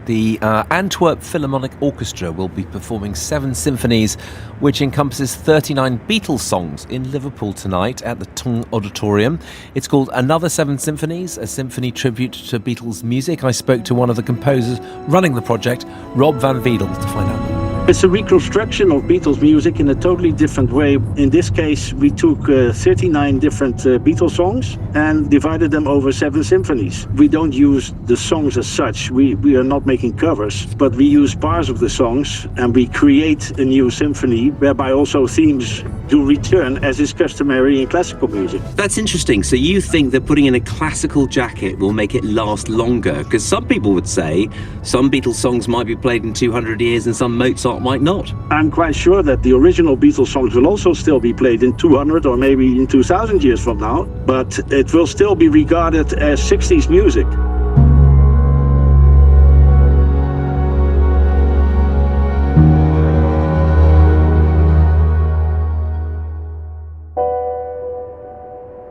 The Antwerp Philharmonic Orchestra will be performing 7 symphonies, which encompasses 39 Beatles songs in Liverpool tonight at the Tongue Auditorium. It's called Another Seven Symphonies, a symphony tribute to Beatles music. I spoke to one of the composers running the project, Rob van Weelde, to find out more. It's a reconstruction of Beatles music in a totally different way. In this case, we took 39 different Beatles songs and divided them over 7 symphonies. We don't use the songs as such. We are not making covers, but we use parts of the songs and we create a new symphony whereby also themes do return, as is customary in classical music. That's interesting. So you think that putting in a classical jacket will make it last longer? Because some people would say some Beatles songs might be played in 200 years and some Mozart might not. I'm quite sure that the original Beatles songs will also still be played in 200 or maybe in 2000 years from now, but it will still be regarded as 60s music.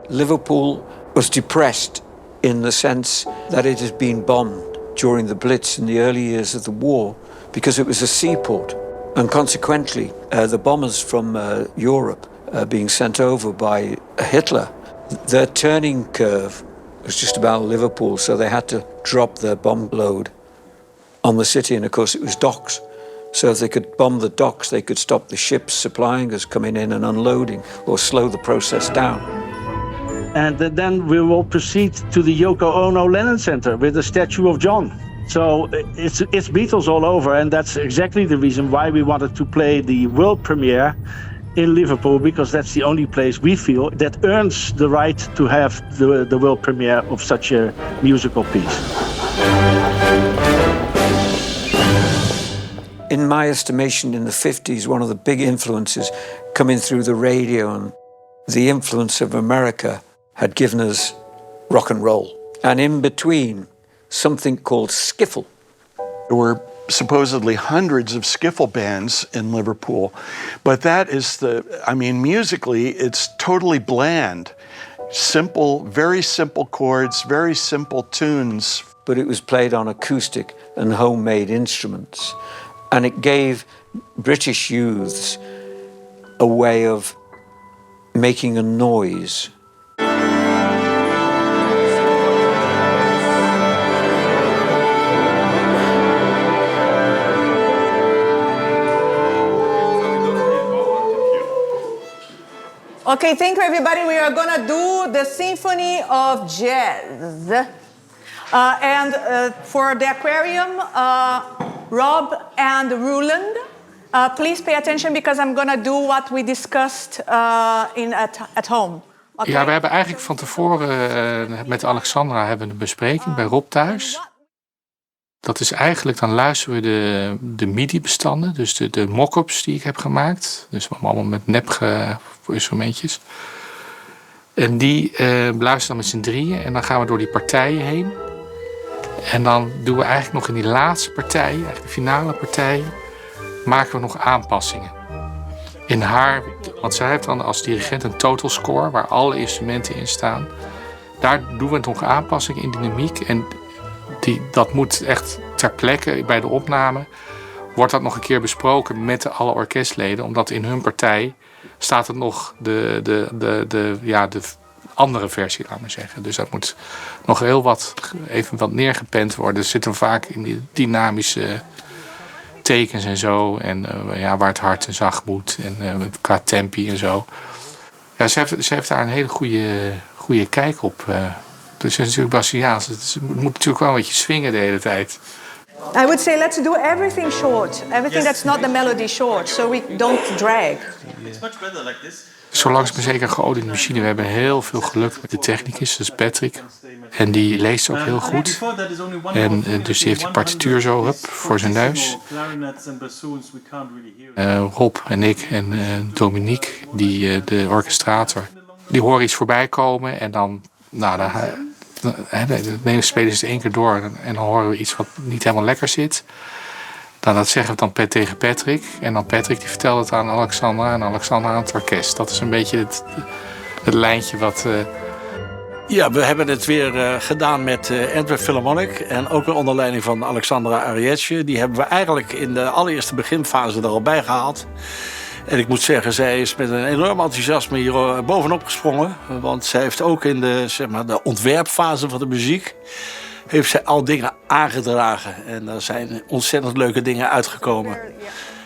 Liverpool was depressed in the sense that it had been bombed during the Blitz in the early years of the war because it was a seaport. And consequently, the bombers from Europe being sent over by Hitler, their turning curve was just about Liverpool, so they had to drop their bomb load on the city, and of course it was docks. So if they could bomb the docks, they could stop the ships supplying us coming in and unloading, or slow the process down. And then we will proceed to the Yoko Ono Lennon Center with the statue of John. So it's Beatles all over, and that's exactly the reason why we wanted to play the world premiere in Liverpool, because that's the only place we feel that earns the right to have the world premiere of such a musical piece. In my estimation, in the 50s, one of the big influences coming through the radio and the influence of America had given us rock and roll. And in between, something called skiffle. There were supposedly hundreds of skiffle bands in Liverpool, but that is musically, it's totally bland. Simple, very simple chords, very simple tunes. But it was played on acoustic and homemade instruments. And it gave British youths a way of making a noise. Okay, thank you, everybody. We are going to do the Symphony of Jazz. For the aquarium, Rob and Roeland, please pay attention because I'm going to do what we discussed at home. Okay? Ja, we hebben eigenlijk van tevoren met Alexandra hebben een bespreking bij Rob thuis. Dat is eigenlijk, dan luisteren we de MIDI-bestanden, dus de mock-ups die ik heb gemaakt. Dus allemaal met nep-instrumentjes. En die beluisteren dan met z'n drieën en dan gaan we door die partijen heen. En dan doen we eigenlijk nog in die laatste partij, eigenlijk de finale partij, maken we nog aanpassingen. In haar, want zij heeft dan als dirigent een total score waar alle instrumenten in staan. Daar doen we nog aanpassingen in dynamiek en dat moet echt ter plekke bij de opname. Wordt dat nog een keer besproken met alle orkestleden, omdat in hun partij staat het nog de andere versie, laat maar zeggen. Dus dat moet nog even wat neergepend worden. Er zitten vaak in die dynamische tekens en zo. En waar het hard en zacht moet. En qua tempi en zo. Ja, ze heeft daar een hele goede kijk op. Dus het is natuurlijk Braziliaans. Het moet natuurlijk wel een beetje swingen de hele tijd. I would say let's do everything short. Everything that's not the melody short, so we don't drag. It's much better like this. Zo langzaam maar zeker geoliede machine. We hebben heel veel geluk met de technicus, dat is Patrick. En die leest ook heel goed. En dus die heeft die partituur zo voor zijn neus. Rob en ik en Dominique, de orchestrator, die horen iets voorbij komen. En dan spelen ze het 1 keer door. En dan horen we iets wat niet helemaal lekker zit. Dat zeggen we dan tegen Patrick. En dan Patrick die vertelt het aan Alexandra en Alexandra aan het orkest. Dat is een beetje het lijntje wat... Ja, we hebben het weer gedaan met Antwerp Philharmonic en ook weer onder leiding van Alexandra Arrieche. Die hebben we eigenlijk in de allereerste beginfase er al bij gehaald. En ik moet zeggen, zij is met een enorm enthousiasme hier bovenop gesprongen. Want zij heeft ook in de, zeg maar, de ontwerpfase van de muziek heeft zij al dingen aangedragen. En daar zijn ontzettend leuke dingen uitgekomen.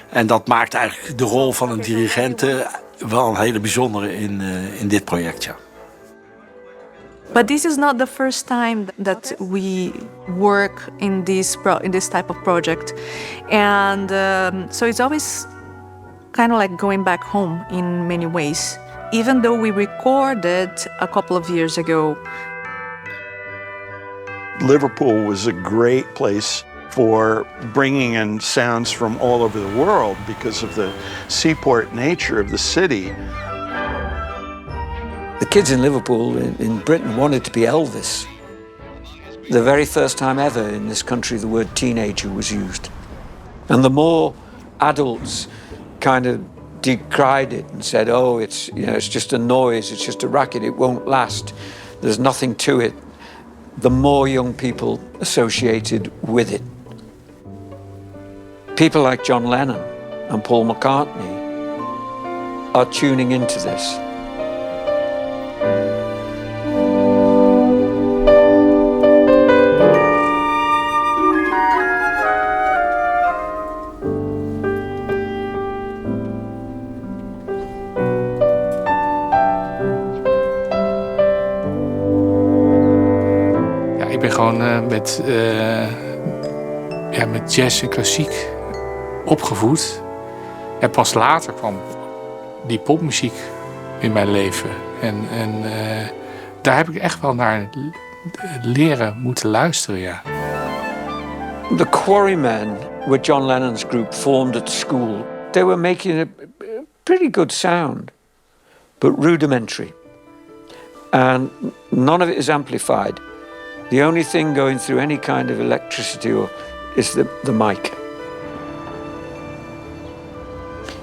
En dat maakt eigenlijk de rol van een dirigent wel een hele bijzondere in dit project, ja. But this is not the first time that we work in this type of project, and so it's always kind of like going back home in many ways. Even though we recorded a couple of years ago. Liverpool was a great place for bringing in sounds from all over the world because of the seaport nature of the city. The kids in Liverpool, in Britain, wanted to be Elvis. The very first time ever in this country the word teenager was used. And the more adults kind of decried it and said, oh, it's just a noise, it's just a racket, it won't last, there's nothing to it, the more young people associated with it. People like John Lennon and Paul McCartney are tuning into this. Ik ben gewoon met jazz en klassiek opgevoed. En pas later kwam die popmuziek in mijn leven. En daar heb ik echt wel naar leren moeten luisteren, ja. The Quarrymen were John Lennon's group formed at school. They were making a pretty good sound, but rudimentary. And none of it is amplified. The only thing going through any kind of electricity is the mic.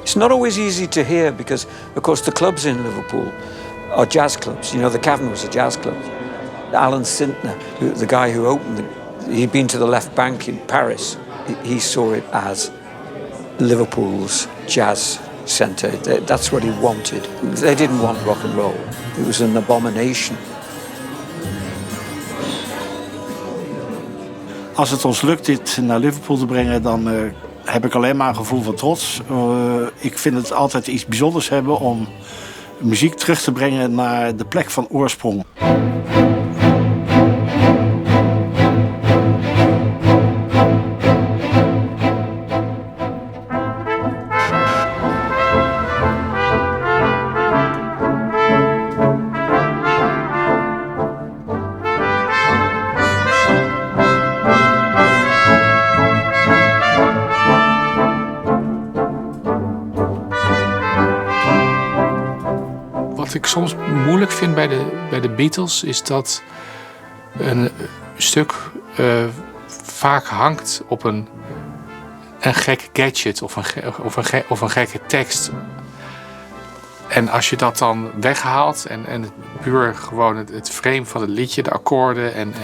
It's not always easy to hear because, of course, the clubs in Liverpool are jazz clubs. You know, the Cavern was a jazz club. Alan Sintner, the guy who opened he'd been to the Left Bank in Paris. He saw it as Liverpool's jazz centre. That's what he wanted. They didn't want rock and roll. It was an abomination. Als het ons lukt dit naar Liverpool te brengen, dan heb ik alleen maar een gevoel van trots. Ik vind het altijd iets bijzonders hebben om muziek terug te brengen naar de plek van oorsprong. Wat ik soms moeilijk vind bij de Beatles is dat een stuk vaak hangt op een gekke gadget of een gekke tekst. En als je dat dan weghaalt en puur gewoon het frame van het liedje, de akkoorden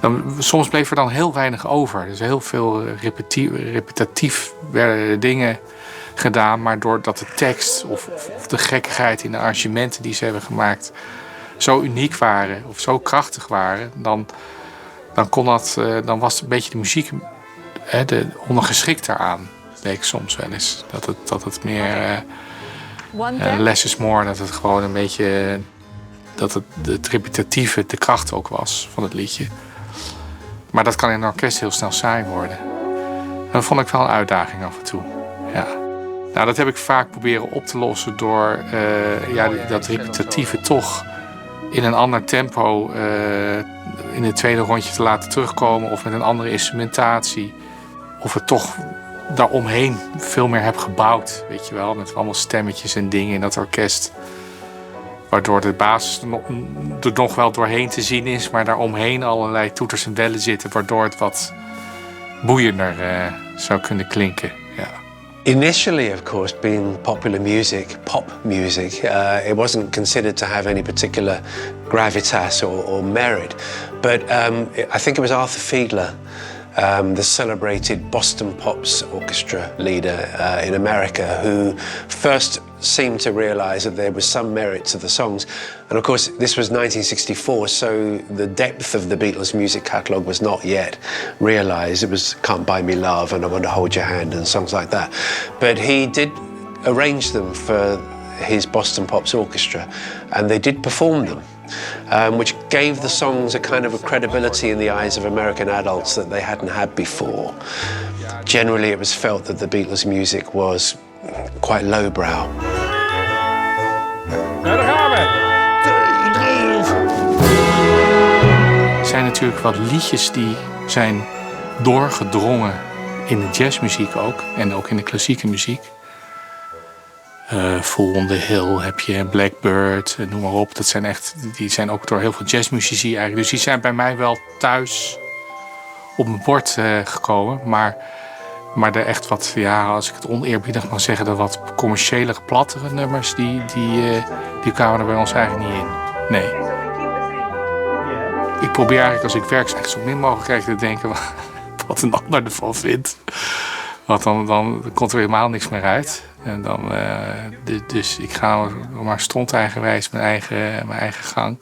dan soms bleef er dan heel weinig over. Dus heel veel repetitief werden dingen gedaan, maar doordat de tekst of de gekkigheid in de arrangementen die ze hebben gemaakt zo uniek waren of zo krachtig waren, dan was een beetje de muziek ondergeschikt daaraan. Leek soms wel eens. Dat het meer less is more, dat het gewoon een beetje het repetitieve de kracht ook was van het liedje. Maar dat kan in een orkest heel snel saai worden. En dat vond ik wel een uitdaging af en toe. Ja. Nou, dat heb ik vaak proberen op te lossen door dat repetitieve toch in een ander tempo in het tweede rondje te laten terugkomen of met een andere instrumentatie. Of het toch daaromheen veel meer heb gebouwd, weet je wel, met allemaal stemmetjes en dingen in dat orkest. Waardoor de basis er nog wel doorheen te zien is, maar daaromheen allerlei toeters en bellen zitten, waardoor het wat boeiender zou kunnen klinken. Ja. Initially, of course, being popular music, pop music, it wasn't considered to have any particular gravitas or merit. But I think it was Arthur Fiedler, the celebrated Boston Pops orchestra leader in America, who first seemed to realize that there was some merit to the songs. And of course, this was 1964, so the depth of the Beatles' music catalogue was not yet realized. It was Can't Buy Me Love and I Want to Hold Your Hand and songs like that. But he did arrange them for his Boston Pops orchestra, and they did perform them. Which gave the songs a kind of a credibility in the eyes of American adults that they hadn't had before. Generally, it was felt that the Beatles' music was quite lowbrow. Daar gaan we! Er zijn natuurlijk wat liedjes die zijn doorgedrongen in de jazzmuziek ook, en ook in de klassieke muziek. Symphony On The Hill heb je, Blackbird, noem maar op. Die zijn ook door heel veel jazzmuzici eigenlijk. Dus die zijn bij mij wel thuis op mijn bord gekomen. Maar de echt wat, ja, als ik het oneerbiedig mag zeggen, de wat commerciële, plattere nummers, die kwamen er bij ons eigenlijk niet in. Nee. Ik probeer eigenlijk als ik werk echt zo min mogelijk te denken wat een ander ervan vindt. Want dan komt er helemaal niks meer uit. En dan, dus ik ga maar stondeigenwijs mijn eigen gang.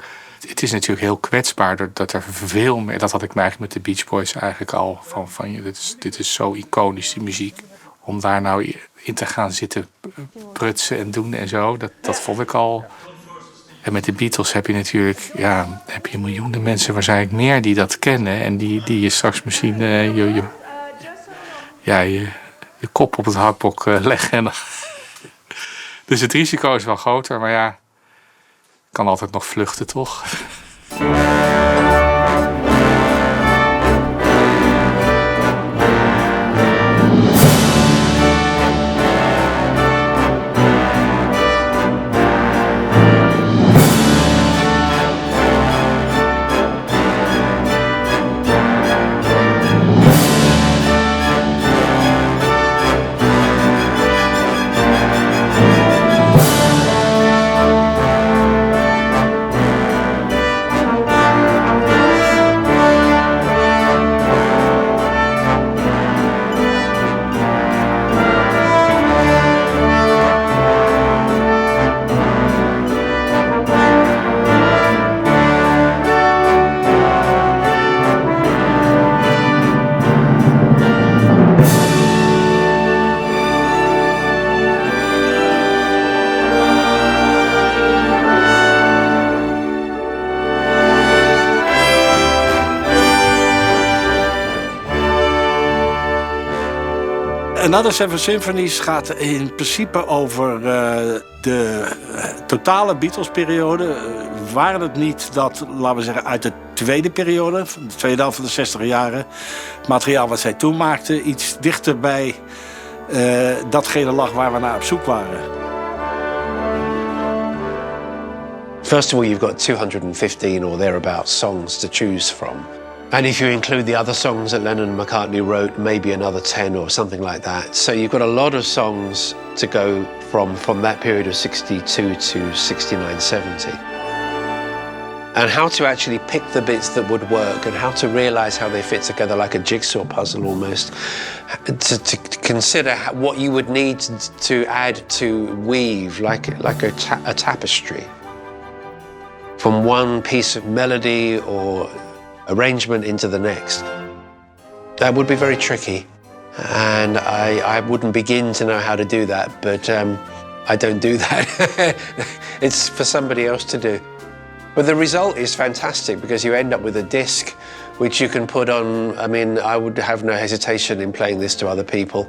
Het is natuurlijk heel kwetsbaar dat er veel meer... Dat had ik me eigenlijk met de Beach Boys eigenlijk al van dit is zo iconisch, die muziek. Om daar nou in te gaan zitten prutsen en doen en zo, dat vond ik al... En met de Beatles heb je natuurlijk miljoenen mensen waarschijnlijk meer die dat kennen. En die je straks misschien je kop op het hakblok leggen. Dus het risico is wel groter, maar ja, kan altijd nog vluchten, toch? Another Seven Symphonies gaat in principe over de totale Beatles-periode. Waren het niet dat, laten we zeggen, uit de tweede periode, de tweede helft van de 60 jaren, het materiaal wat zij toen maakten, iets dichter bij datgene lag waar we naar op zoek waren? First of all, you've got 215 or thereabouts songs to choose from. And if you include the other songs that Lennon and McCartney wrote, maybe another 10 or something like that. So you've got a lot of songs to go from that period of 62 to 69, 70. And how to actually pick the bits that would work and how to realize how they fit together like a jigsaw puzzle almost. To consider what you would need to add to weave like a tapestry. From one piece of melody or arrangement into the next. That would be very tricky, and I wouldn't begin to know how to do that, but I don't do that. It's for somebody else to do. But the result is fantastic because you end up with a disc which you can put on. I mean, I would have no hesitation in playing this to other people.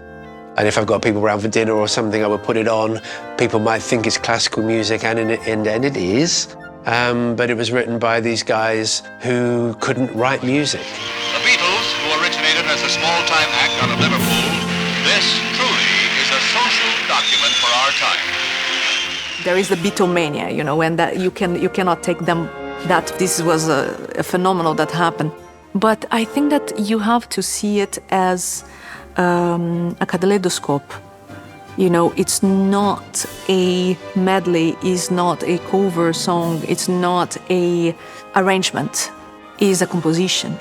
And if I've got people around for dinner or something, I would put it on. People might think it's classical music, and it is. But it was written by these guys who couldn't write music. The Beatles, who originated as a small-time act out of Liverpool, this truly is a social document for our time. There is the Beatlemania, you know, and that you cannot take them that this was a phenomenon that happened. But I think that you have to see it as a kaleidoscope. You know, it's not a medley, it's not a cover song, it's not a arrangement, it's a composition.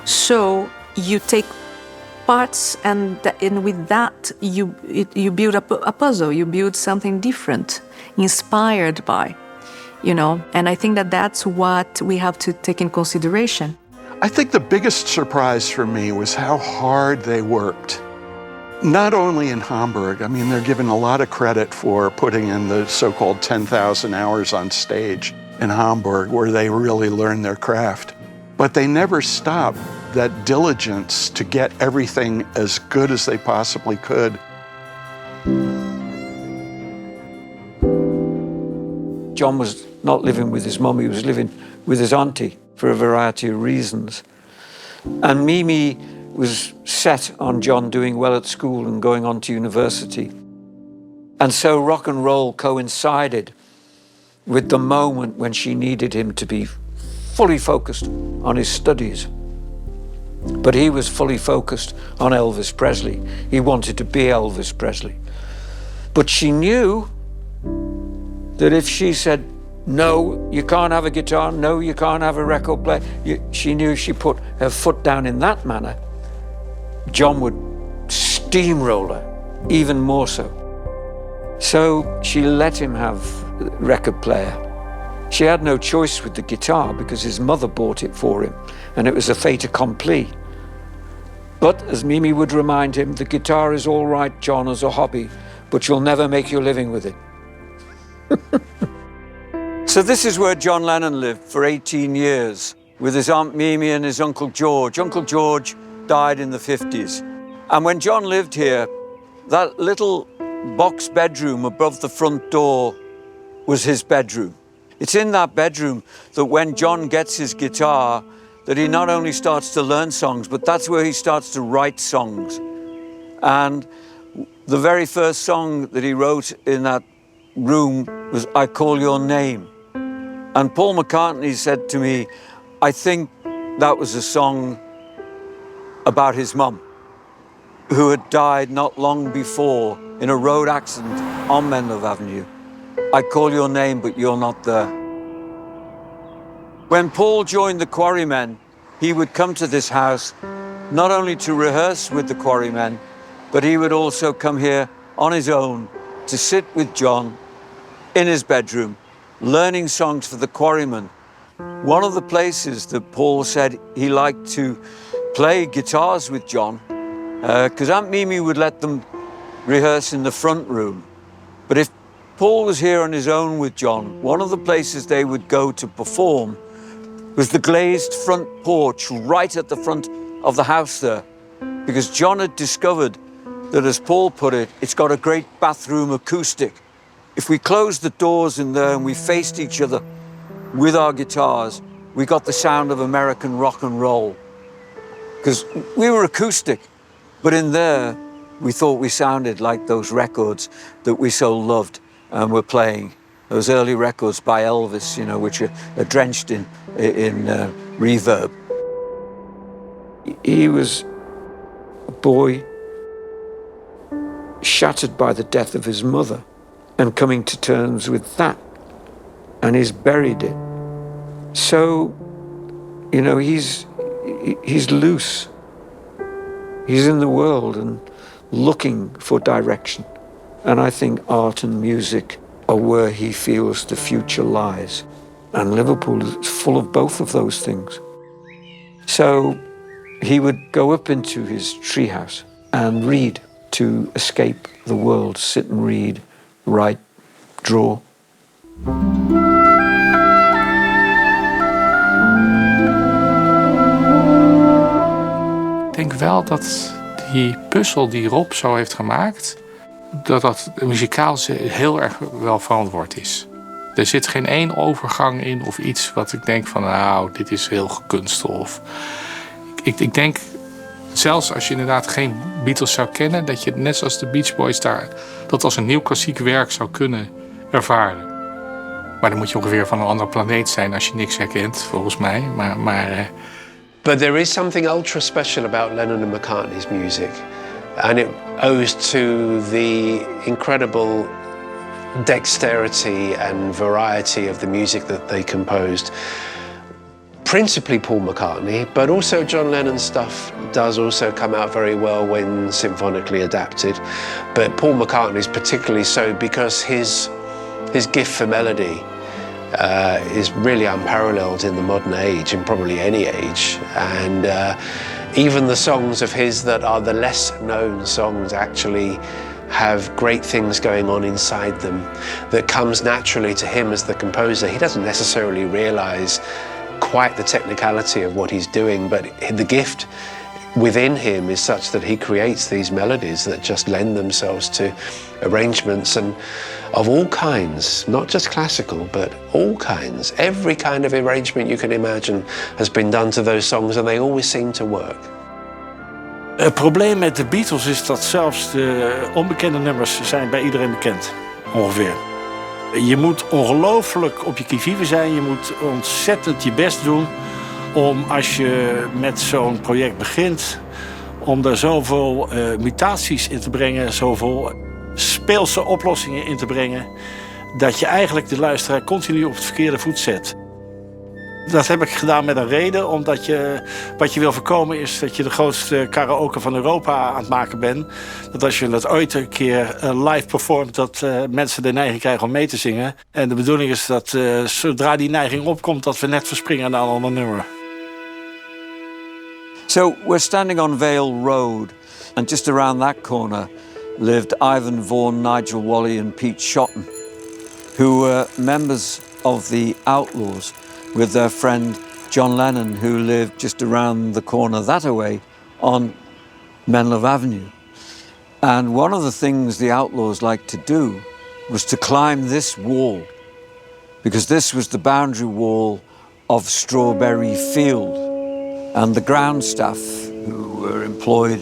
So you take parts and with that you build a puzzle, you build something different, inspired by, you know, and I think that that's what we have to take in consideration. I think the biggest surprise for me was how hard they worked. Not only in Hamburg, I mean, they're given a lot of credit for putting in the so-called 10,000 hours on stage in Hamburg, where they really learned their craft. But they never stopped that diligence to get everything as good as they possibly could. John was not living with his mum, he was living with his auntie for a variety of reasons. And Mimi was set on John doing well at school and going on to university. And so rock and roll coincided with the moment when she needed him to be fully focused on his studies. But he was fully focused on Elvis Presley. He wanted to be Elvis Presley. But she knew that if she said, no, you can't have a guitar, no, you can't have a record player, she knew if she put her foot down in that manner, John would steamroll her, even more so. So she let him have a record player. She had no choice with the guitar because his mother bought it for him, and it was a fait accompli. But, as Mimi would remind him, the guitar is all right, John, as a hobby, but you'll never make your living with it. So this is where John Lennon lived for 18 years, with his Aunt Mimi and his Uncle George. Uncle George died in the 50s. And when John lived here, that little box bedroom above the front door was his bedroom. It's in that bedroom that when John gets his guitar, that he not only starts to learn songs, but that's where he starts to write songs. And the very first song that he wrote in that room was I Call Your Name. And Paul McCartney said to me, I think that was a song about his mum, who had died not long before in a road accident on Menlo Avenue. I call your name, but you're not there. When Paul joined the Quarrymen, he would come to this house not only to rehearse with the Quarrymen, but he would also come here on his own to sit with John in his bedroom, learning songs for the Quarrymen. One of the places that Paul said he liked to play guitars with John, because Aunt Mimi would let them rehearse in the front room. But if Paul was here on his own with John, one of the places they would go to perform was the glazed front porch right at the front of the house there, because John had discovered that, as Paul put it, it's got a great bathroom acoustic. If we closed the doors in there and we faced each other with our guitars, we got the sound of American rock and roll. Because we were acoustic, but in there, we thought we sounded like those records that we so loved and were playing. Those early records by Elvis, you know, which are drenched in reverb. He was a boy shattered by the death of his mother and coming to terms with that, and he's buried it. So, you know, he's loose. He's in the world and looking for direction. And I think art and music are where he feels the future lies. And Liverpool is full of both of those things. So he would go up into his treehouse and read to escape the world, sit and read, write, draw. Ik denk wel dat die puzzel die Rob zo heeft gemaakt, dat muzikaal heel erg wel verantwoord is. Er zit geen één overgang in of iets wat ik denk van, nou, dit is heel gekunsteld. Ik denk, zelfs als je inderdaad geen Beatles zou kennen, dat je net zoals de Beach Boys daar dat als een nieuw klassiek werk zou kunnen ervaren. Maar dan moet je ongeveer van een andere planeet zijn als je niks herkent, volgens mij. But there is something ultra special about Lennon and McCartney's music. And it owes to the incredible dexterity and variety of the music that they composed. Principally Paul McCartney, but also John Lennon's stuff does also come out very well when symphonically adapted. But Paul McCartney's particularly so because his gift for melody is really unparalleled in the modern age, in probably any age. And even the songs of his that are the less known songs actually have great things going on inside them that comes naturally to him as the composer. He doesn't necessarily realize quite the technicality of what he's doing, but the gift within him is such that he creates these melodies that just lend themselves to arrangements and of all kinds, not just classical, but all kinds. Every kind of arrangement you can imagine has been done to those songs and they always seem to work. Het probleem met de Beatles is dat zelfs de onbekende nummers zijn bij iedereen bekend, ongeveer. Je moet ongelooflijk op je qui-vive zijn, je moet ontzettend je best doen om als je met zo'n project begint, om daar zoveel mutaties in te brengen, zoveel speelse oplossingen in te brengen, dat je eigenlijk de luisteraar continu op het verkeerde voet zet. Dat heb ik gedaan met een reden, omdat wat je wil voorkomen is dat je de grootste karaoke van Europa aan het maken bent. Dat als je dat ooit een keer live performt, dat mensen de neiging krijgen om mee te zingen. En de bedoeling is dat zodra die neiging opkomt, dat we net verspringen naar een ander nummer. So we're standing on Vale Road, and just around that corner lived Ivan Vaughan, Nigel Walley and Pete Shotton, who were members of the Outlaws, with their friend John Lennon, who lived just around the corner that way on Menlove Avenue. And one of the things the Outlaws liked to do was to climb this wall, because this was the boundary wall of Strawberry Field. And the ground staff, who were employed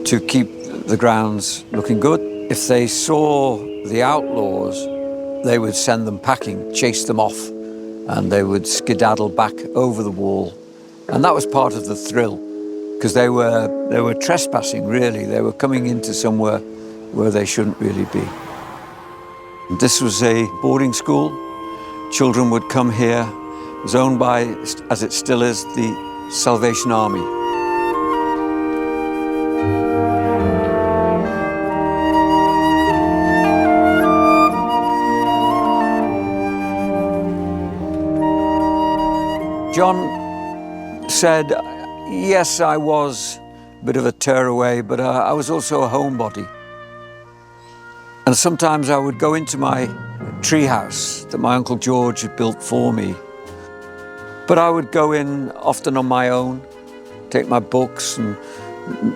to keep the grounds looking good, if they saw the Outlaws, they would send them packing, chase them off, and they would skedaddle back over the wall. And that was part of the thrill, because they were trespassing, really. They were coming into somewhere where they shouldn't really be. This was a boarding school. Children would come here. It was owned by, as it still is, the Salvation Army. John said, yes, I was a bit of a tearaway, but I was also a homebody. And sometimes I would go into my treehouse that my Uncle George had built for me. But I would go in often on my own, take my books and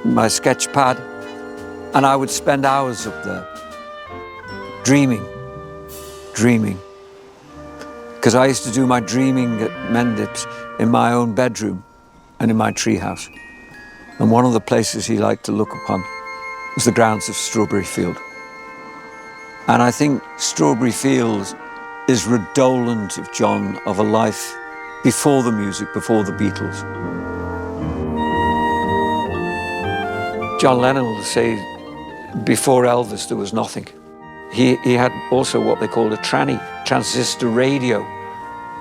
my sketch pad, and I would spend hours up there, dreaming. Because I used to do my dreaming at Mendip's in my own bedroom and in my treehouse. And one of the places he liked to look upon was the grounds of Strawberry Field. And I think Strawberry Fields is redolent of John, of a life before the music, before the Beatles. John Lennon will say, before Elvis there was nothing. He had also what they called a tranny, transistor radio,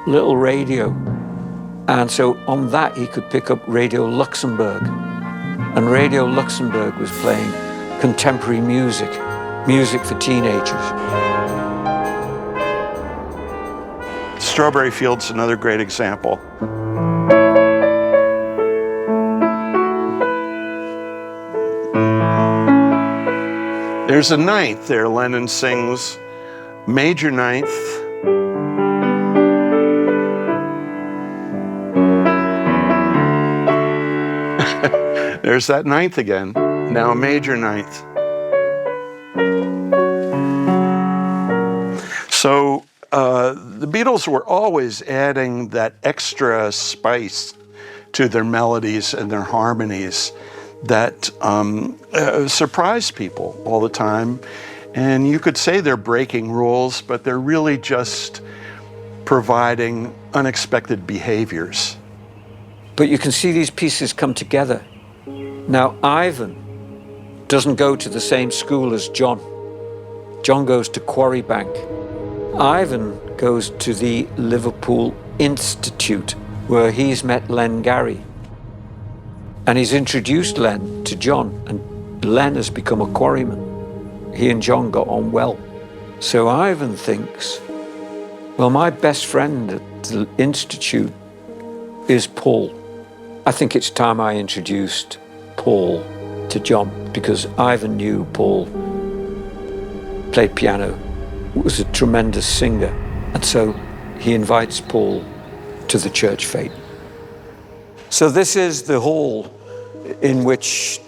little radio. And so on that he could pick up Radio Luxembourg. And Radio Luxembourg was playing contemporary music, music for teenagers. Strawberry Field's another great example. There's a ninth there. Lennon sings major ninth. There's that ninth again. Now a major ninth. So the Beatles were always adding that extra spice to their melodies and their harmonies that surprise people all the time. And you could say they're breaking rules, but they're really just providing unexpected behaviors. But you can see these pieces come together. Now, Ivan doesn't go to the same school as John. John goes to Quarrybank. Ivan goes to the Liverpool Institute, where he's met Len Garry. And he's introduced Len to John, and Len has become a quarryman. He and John got on well. So Ivan thinks, well, my best friend at the Institute is Paul. I think it's time I introduced Paul to John, because Ivan knew Paul played piano, was a tremendous singer, and so he invites Paul to the church fete. So this is the hall in which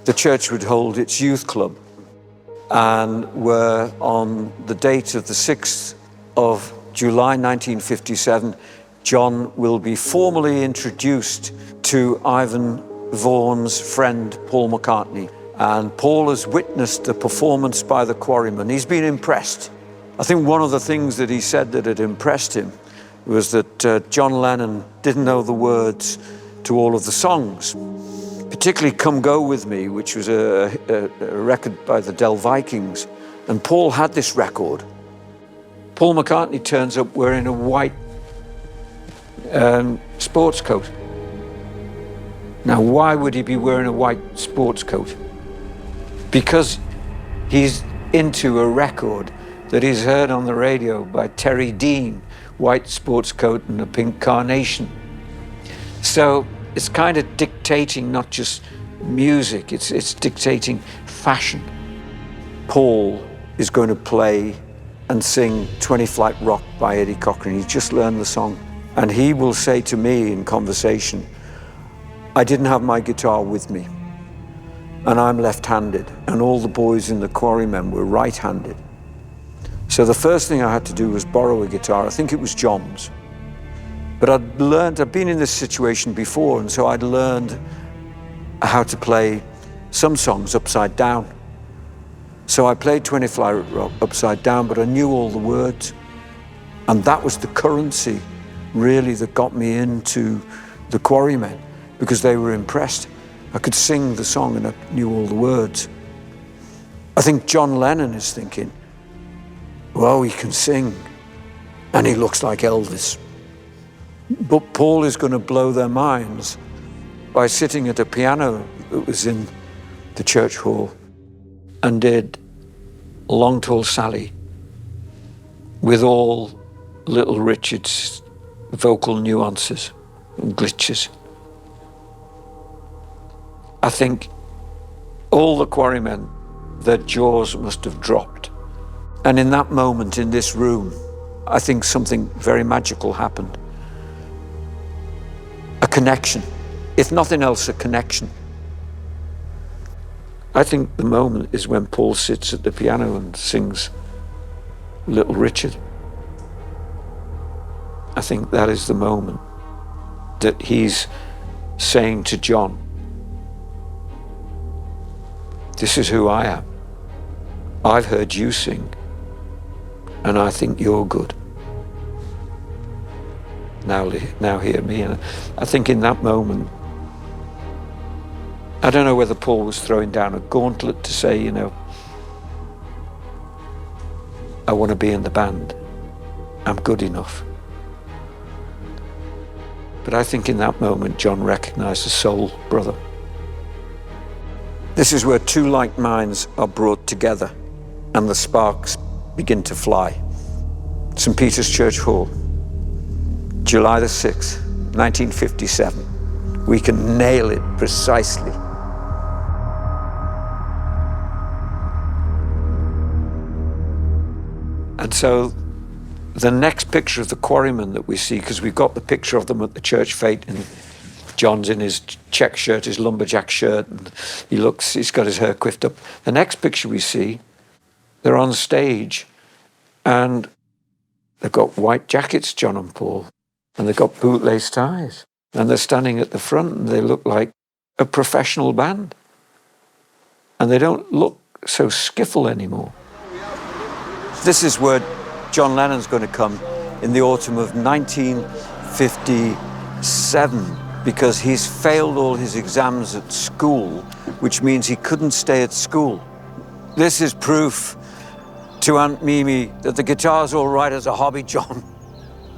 the church would hold its youth club, and where on the date of the 6th of July 1957, John will be formally introduced to Ivan Vaughan's friend Paul McCartney. And Paul has witnessed the performance by the quarrymen. He's been impressed. I think one of the things that he said that had impressed him was that John Lennon didn't know the words to all of the songs, particularly Come Go With Me, which was a record by the Del Vikings. And Paul had this record. Paul McCartney turns up wearing a white sports coat. Now, why would he be wearing a white sports coat? Because he's into a record that he's heard on the radio by Terry Dean, white sports coat and a pink carnation. So it's kind of dictating not just music, it's dictating fashion. Paul is going to play and sing 20 Flight Rock by Eddie Cochran. He's just learned the song. And he will say to me in conversation, I didn't have my guitar with me, and I'm left-handed, and all the boys in the Quarrymen were right-handed. So the first thing I had to do was borrow a guitar. I think it was John's. But I'd been in this situation before, and so I'd learned how to play some songs upside down. So I played 20 Flight Rock upside down, but I knew all the words. And that was the currency, really, that got me into the Quarrymen, because they were impressed. I could sing the song and I knew all the words. I think John Lennon is thinking, well, he can sing and he looks like Elvis. But Paul is going to blow their minds by sitting at a piano that was in the church hall and did Long Tall Sally with all Little Richard's vocal nuances and glitches. I think all the Quarrymen, their jaws must have dropped. And in that moment, in this room, I think something very magical happened. A connection. If nothing else, a connection. I think the moment is when Paul sits at the piano and sings Little Richard. I think that is the moment that he's saying to John, this is who I am. I've heard you sing, and I think you're good. Now hear me. And I think in that moment, I don't know whether Paul was throwing down a gauntlet to say, you know, I want to be in the band. I'm good enough. But I think in that moment, John recognized a soul brother. This is where two like minds are brought together and the sparks begin to fly. St. Peter's Church Hall, July the 6th, 1957. We can nail it precisely. And so the next picture of the Quarrymen that we see, because we've got the picture of them at the church fete, and John's in his check shirt, his lumberjack shirt, and he's got his hair quiffed up. The next picture we see, they're on stage, and they've got white jackets, John and Paul, and they've got bootlace ties, and they're standing at the front, and they look like a professional band. And they don't look so skiffle anymore. This is where John Lennon's going to come in the autumn of 1957, because he's failed all his exams at school, which means he couldn't stay at school. This is proof to Aunt Mimi that the guitar's all right as a hobby, John.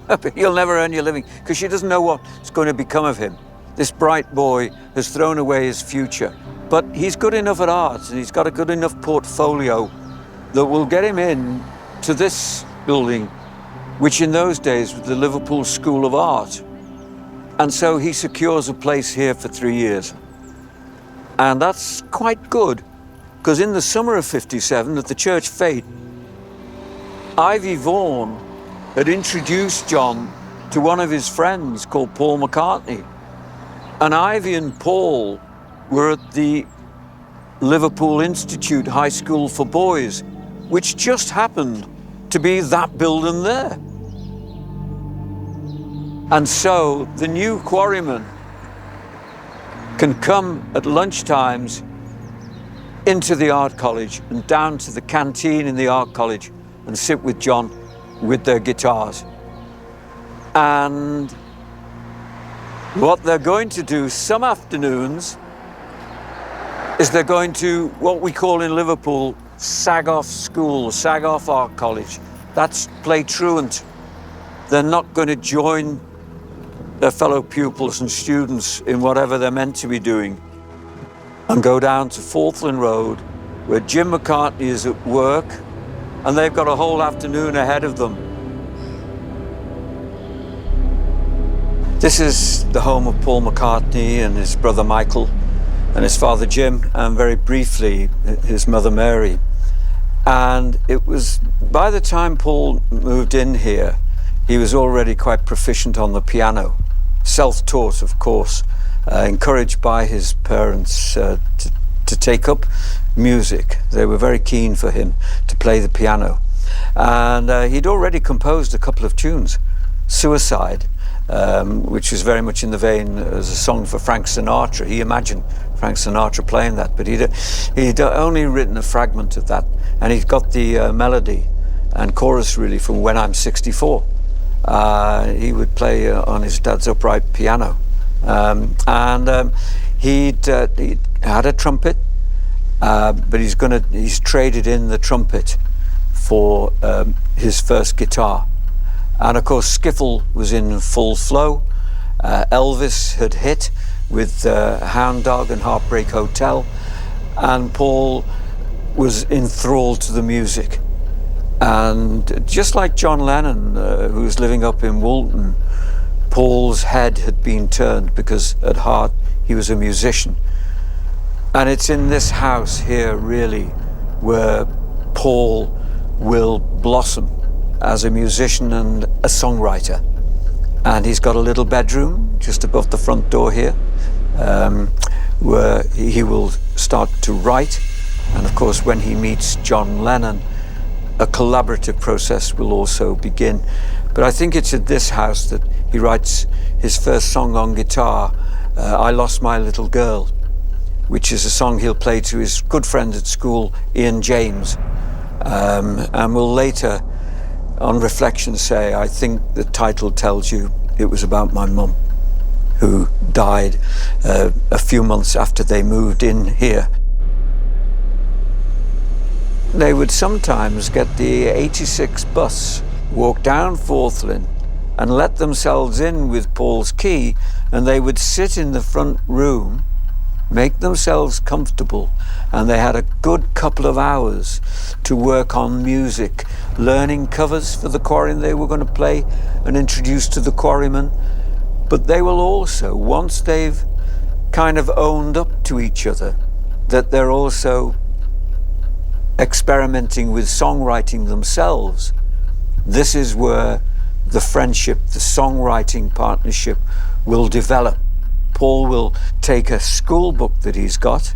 But you'll never earn your living, because she doesn't know what's going to become of him. This bright boy has thrown away his future. But he's good enough at art, and he's got a good enough portfolio that will get him in to this building, which in those days was the Liverpool School of Art. And so he secures a place here for 3 years. And that's quite good, because in the summer of '57, at the church fete, Ivy Vaughan had introduced John to one of his friends called Paul McCartney. And Ivy and Paul were at the Liverpool Institute High School for Boys, which just happened to be that building there. And so the new quarryman can come at lunchtimes into the art college and down to the canteen in the art college and sit with John with their guitars. And what they're going to do some afternoons is they're going to what we call in Liverpool sag off school, sag off art college. That's play truant. They're not going to join their fellow pupils and students in whatever they're meant to be doing and go down to Forthland Road where Jim McCartney is at work and they've got a whole afternoon ahead of them. This is the home of Paul McCartney and his brother Michael and his father Jim, and very briefly his mother Mary. And it was by the time Paul moved in here, he was already quite proficient on the piano, self-taught of course, encouraged by his parents to take up music. They were very keen for him to play the piano. And he'd already composed a couple of tunes, Suicide, which was very much in the vein as a song for Frank Sinatra. He imagined Frank Sinatra playing that, but he'd only written a fragment of that, and he'd got the melody and chorus really from When I'm 64. He would play on his dad's upright piano. He'd had a trumpet, but he's traded in the trumpet for his first guitar. And of course, skiffle was in full flow. Elvis had hit with Hound Dog and Heartbreak Hotel, and Paul was enthralled to the music. And just like John Lennon, who was living up in Woolton, Paul's head had been turned because at heart he was a musician. And it's in this house here really where Paul will blossom as a musician and a songwriter. And he's got a little bedroom just above the front door here, where he will start to write. And of course, when he meets John Lennon, a collaborative process will also begin. But I think it's at this house that he writes his first song on guitar, I Lost My Little Girl, which is a song he'll play to his good friend at school, Ian James, and will later, on reflection, say, I think the title tells you it was about my mum, who died a few months after they moved in here. They would sometimes get the 86 bus, walk down Forthland and let themselves in with Paul's key, and they would sit in the front room, make themselves comfortable, and they had a good couple of hours to work on music, learning covers for the quarry they were going to play and introduce to the quarrymen. But they will also, once they've kind of owned up to each other, that they're also experimenting with songwriting themselves, this is where the friendship, the songwriting partnership will develop. Paul will take a school book that he's got,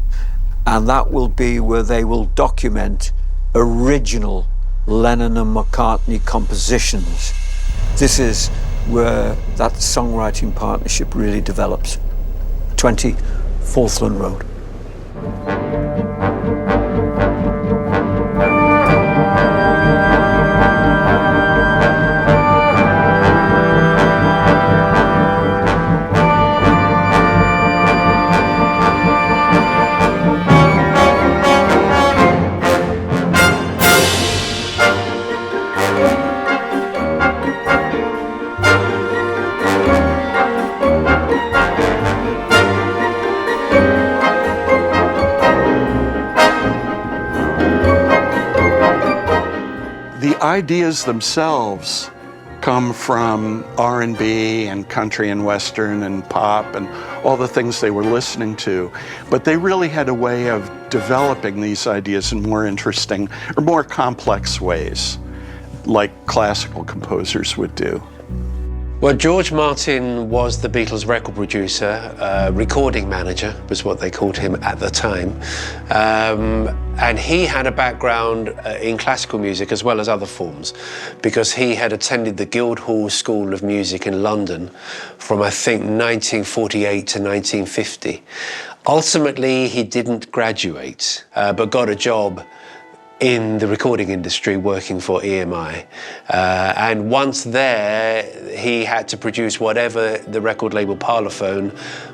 and that will be where they will document original Lennon and McCartney compositions. This is where that songwriting partnership really develops. 20 Forthland Road. ideas themselves come from R&B and country and western and pop and all the things they were listening to. But they really had a way of developing these ideas in more interesting or more complex ways, like classical composers would do. Well, George Martin was the Beatles' record producer, recording manager was what they called him at the time. And he had a background in classical music as well as other forms, because he had attended the Guildhall School of Music in London from, I think, 1948 to 1950. Ultimately, he didn't graduate, but got a job in the recording industry working for EMI. And once there, he had to produce whatever the record label Parlophone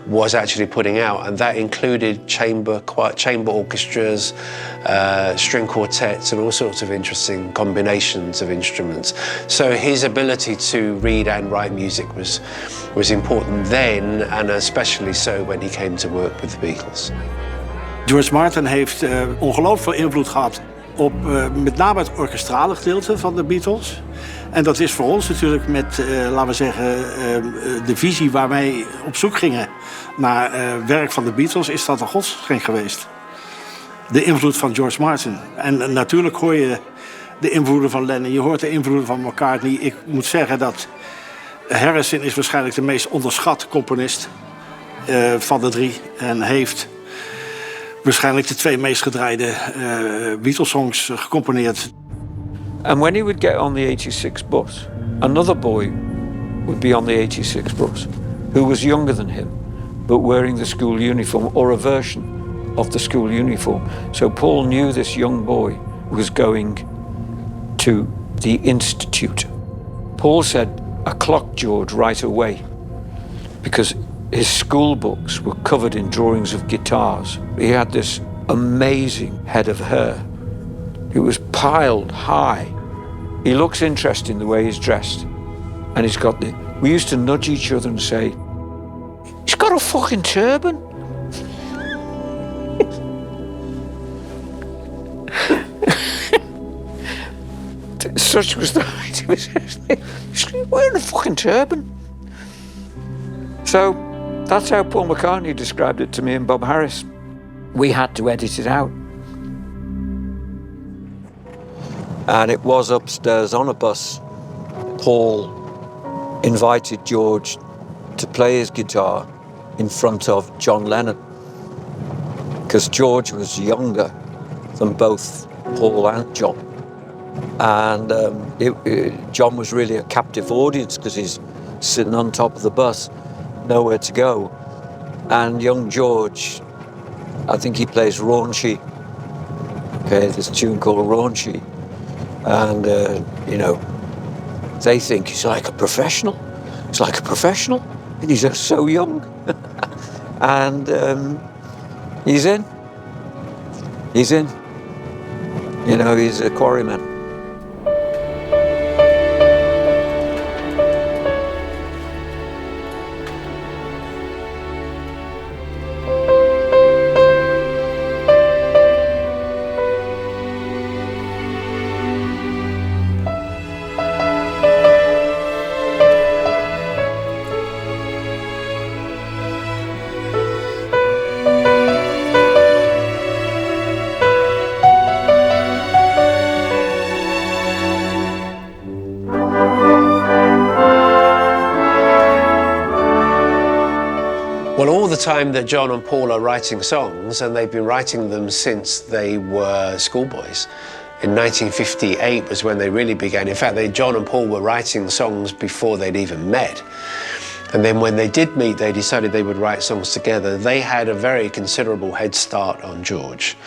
was actually putting out, and that included chamber orchestras, string quartets, and all sorts of interesting combinations of instruments. So his ability to read and write music was important then, and especially so when he came to work with the Beatles. George Martin heeft ongelooflijk veel invloed gehad op met name het orchestrale gedeelte van de Beatles. En dat is voor ons natuurlijk met, laten we zeggen, de visie waar wij op zoek gingen naar werk van de Beatles, is dat een godsgeschenk geweest. De invloed van George Martin. En natuurlijk hoor je de invloeden van Lennon, je hoort de invloeden van McCartney. Ik moet zeggen dat Harrison is waarschijnlijk de meest onderschatte componist van de drie. En heeft waarschijnlijk de twee meest gedraaide Beatles-songs gecomponeerd. And when he would get on the 86 bus, another boy would be on the 86 bus who was younger than him, but wearing the school uniform or a version of the school uniform. So Paul knew this young boy was going to the institute. Paul said, "I clocked George right away," because his school books were covered in drawings of guitars. He had this amazing head of hair. It was piled high. He looks interesting the way he's dressed. And he's got the... We used to nudge each other and say, "He's got a fucking turban." Such was the height of his hair. He's wearing a fucking turban. So that's how Paul McCartney described it to me and Bob Harris. We had to edit it out. And it was upstairs on a bus. Paul invited George to play his guitar in front of John Lennon, because George was younger than both Paul and John. And John was really a captive audience because he's sitting on top of the bus, nowhere to go. And young George, I think he plays Raunchy. Okay, this tune called Raunchy. And, you know, they think he's like a professional. He's like a professional. And he's so young. And he's in. He's in. You know, he's a quarryman. Time that John and Paul are writing songs, and they've been writing them since they were schoolboys. In 1958 was when they really began. In fact, John and Paul were writing songs before they'd even met. And then when they did meet, they decided they would write songs together. They had a very considerable head start on George,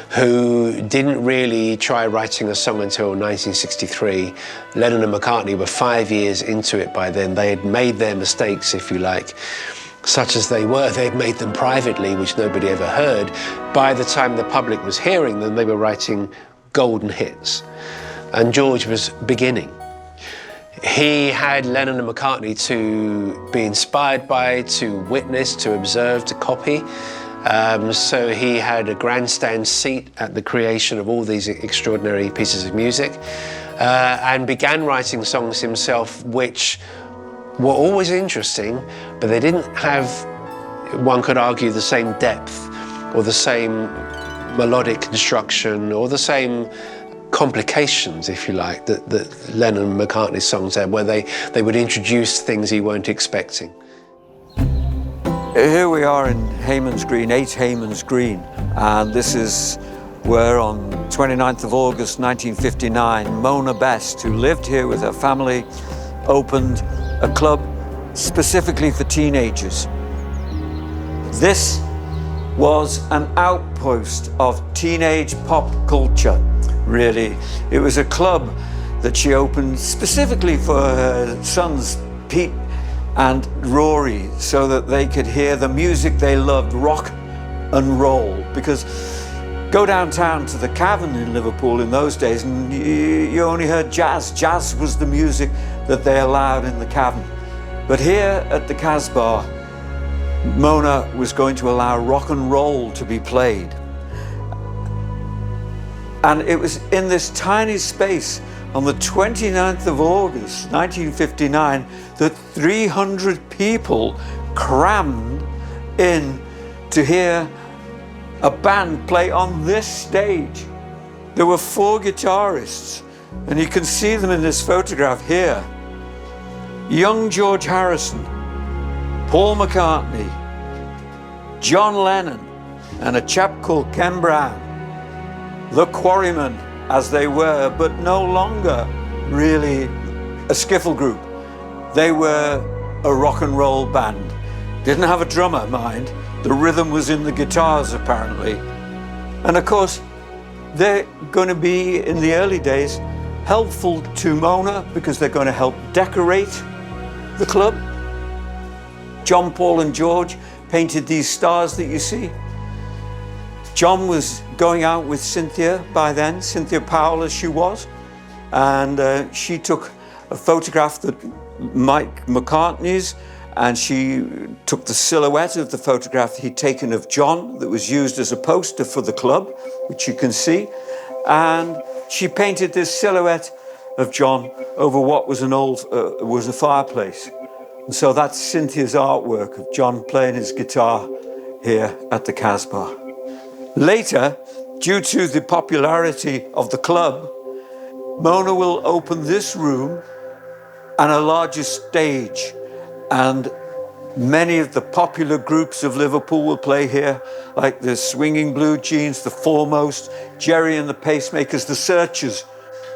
who didn't really try writing a song until 1963. Lennon and McCartney were 5 years into it by then. They had made their mistakes, if you like, such as they were. They'd made them privately, which nobody ever heard. By the time the public was hearing them, they were writing golden hits. And George was beginning. He had Lennon and McCartney to be inspired by, to witness, to observe, to copy. So he had a grandstand seat at the creation of all these extraordinary pieces of music, and began writing songs himself which were always interesting, but they didn't have, one could argue, the same depth or the same melodic construction or the same complications, if you like, that Lennon and McCartney's songs had, where they would introduce things you weren't expecting. Here we are in Hayman's Green, 8 Hayman's Green, and this is where on 29th of August 1959, Mona Best, who lived here with her family, opened a club specifically for teenagers. This was an outpost of teenage pop culture, really. It was a club that she opened specifically for her sons, Pete and Rory, so that they could hear the music they loved, rock and roll. Because go downtown to the Cavern in Liverpool in those days and you only heard jazz. Jazz was the music that they allowed in the Cavern. But here at the Casbah, Mona was going to allow rock and roll to be played. And it was in this tiny space on the 29th of August 1959 that 300 people crammed in to hear a band play on this stage. There were 4 guitarists, and you can see them in this photograph here. Young George Harrison, Paul McCartney, John Lennon, and a chap called Ken Brown. The Quarrymen, as they were, but no longer really a skiffle group. They were a rock and roll band. Didn't have a drummer, mind. The rhythm was in the guitars, apparently. And of course, they're going to be, in the early days, helpful to Mona because they're going to help decorate the club. John, Paul, and George painted these stars that you see. John was going out with Cynthia by then, Cynthia Powell as she was, and she took a photograph that Mike McCartney's, and she took the silhouette of the photograph he'd taken of John that was used as a poster for the club, which you can see, and she painted this silhouette of John over what was was a fireplace. And so that's Cynthia's artwork of John playing his guitar here at the Casbah. Later, due to the popularity of the club, Mona will open this room and a larger stage, and many of the popular groups of Liverpool will play here, like the Swinging Blue Jeans, the Foremost, Jerry and the Pacemakers, the Searchers.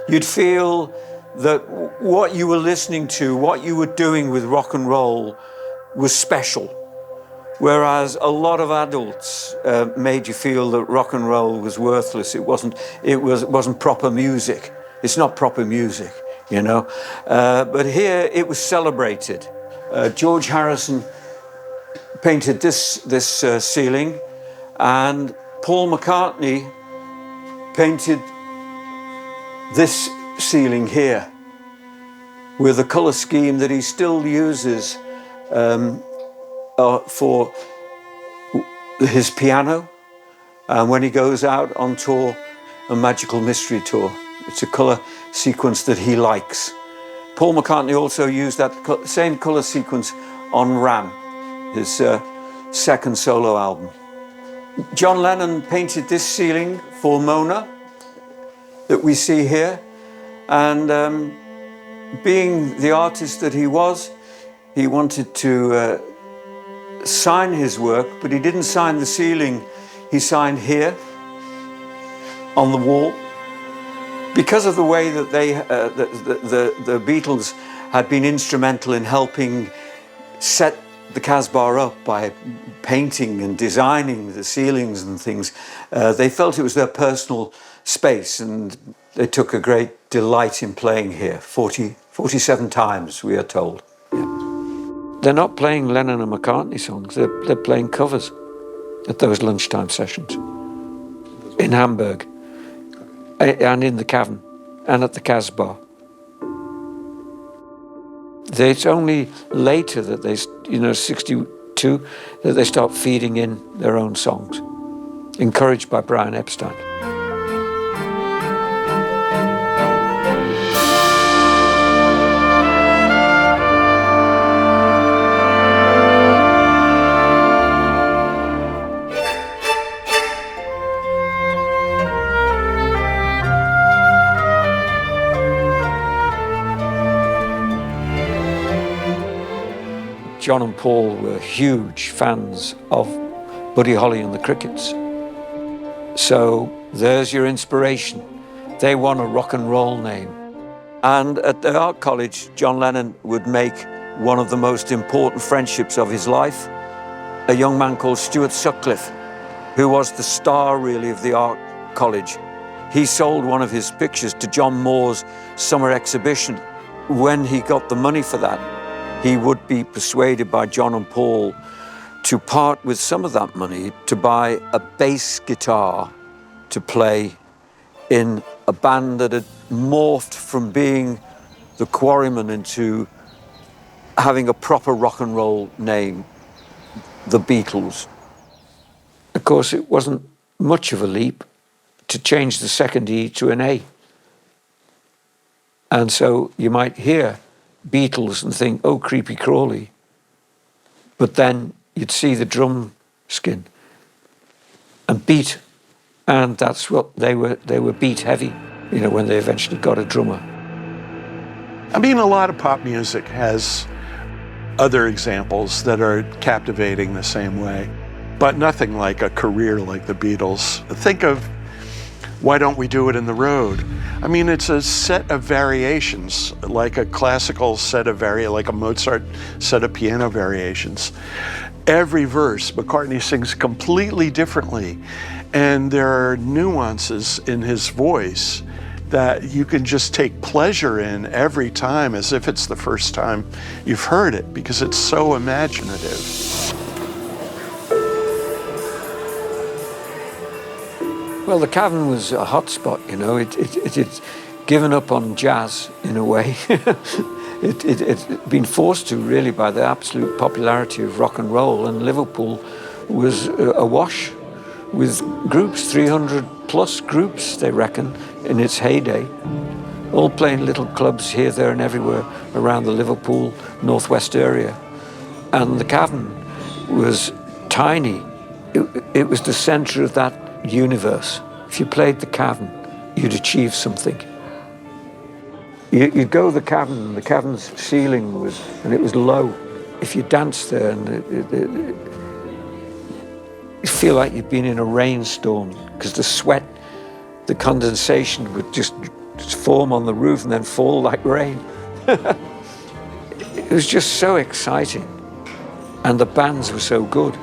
You'd feel that what you were listening to, what you were doing with rock and roll was special. Whereas a lot of adults made you feel that rock and roll was worthless. It wasn't proper music. It's not proper music, you know. But here it was celebrated. George Harrison painted this ceiling, and Paul McCartney painted this ceiling here with a colour scheme that he still uses for his piano when he goes out on tour, a Magical Mystery Tour. It's a colour sequence that he likes. Paul McCartney also used that same colour sequence on Ram, his second solo album. John Lennon painted this ceiling for Mona that we see here, and being the artist that he was, he wanted to sign his work, but he didn't sign the ceiling. He signed here on the wall. Because of the way that the Beatles had been instrumental in helping set the Casbah up by painting and designing the ceilings and things, they felt it was their personal space, and they took a great delight in playing here. 47 times, we are told. Yeah. They're not playing Lennon and McCartney songs, they're playing covers at those lunchtime sessions in Hamburg and in the Cavern and at the Casbah. It's only later that they, 62 1962 that they start feeding in their own songs, encouraged by Brian Epstein. John and Paul were huge fans of Buddy Holly and the Crickets. So there's your inspiration. They want a rock and roll name. And at the art college, John Lennon would make one of the most important friendships of his life, a young man called Stuart Sutcliffe, who was the star really of the art college. He sold one of his pictures to John Moore's summer exhibition. When he got the money for that, he would be persuaded by John and Paul to part with some of that money to buy a bass guitar to play in a band that had morphed from being the Quarrymen into having a proper rock and roll name, the Beatles. Of course, it wasn't much of a leap to change the second E to an A. And so you might hear Beatles and think, oh, creepy crawly. But then you'd see the drum skin and beat. And that's what they were beat heavy, you know, when they eventually got a drummer. I mean, a lot of pop music has other examples that are captivating the same way, but nothing like a career like the Beatles. Think of Why Don't We Do It in the Road? I mean, it's a set of variations, like a classical set of like a Mozart set of piano variations. Every verse, McCartney sings completely differently, and there are nuances in his voice that you can just take pleasure in every time as if it's the first time you've heard it, because it's so imaginative. Well, the Cavern was a hot spot, you know. It had given up on jazz in a way. It'd been forced to, really, by the absolute popularity of rock and roll, and Liverpool was awash with groups, 300 plus groups, they reckon, in its heyday, all playing little clubs here, there and everywhere around the Liverpool northwest area. And the Cavern was tiny. It was the center of that universe. If you played the Cavern, you'd achieve something. You'd go to the Cavern, and the Cavern's ceiling was low. If you danced there, and you feel like you'd been in a rainstorm, because the sweat, the condensation would just form on the roof and then fall like rain. It was just so exciting. And the bands were so good.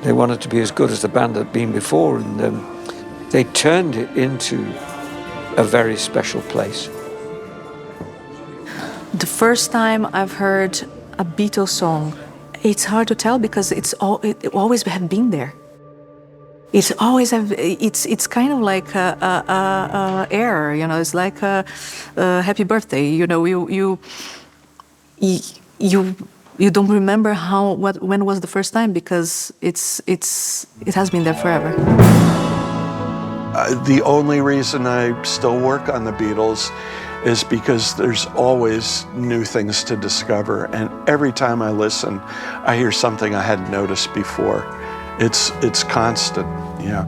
They wanted to be as good as the band had been before, and they turned it into a very special place. The first time I've heard a Beatles song, it's hard to tell because it always have been there. It's always it's kind of like a air, you know. It's like a happy birthday, you know. You don't remember when was the first time, because it has been there forever. The only reason I still work on the Beatles is because there's always new things to discover, and every time I listen, I hear something I hadn't noticed before. It's constant, yeah.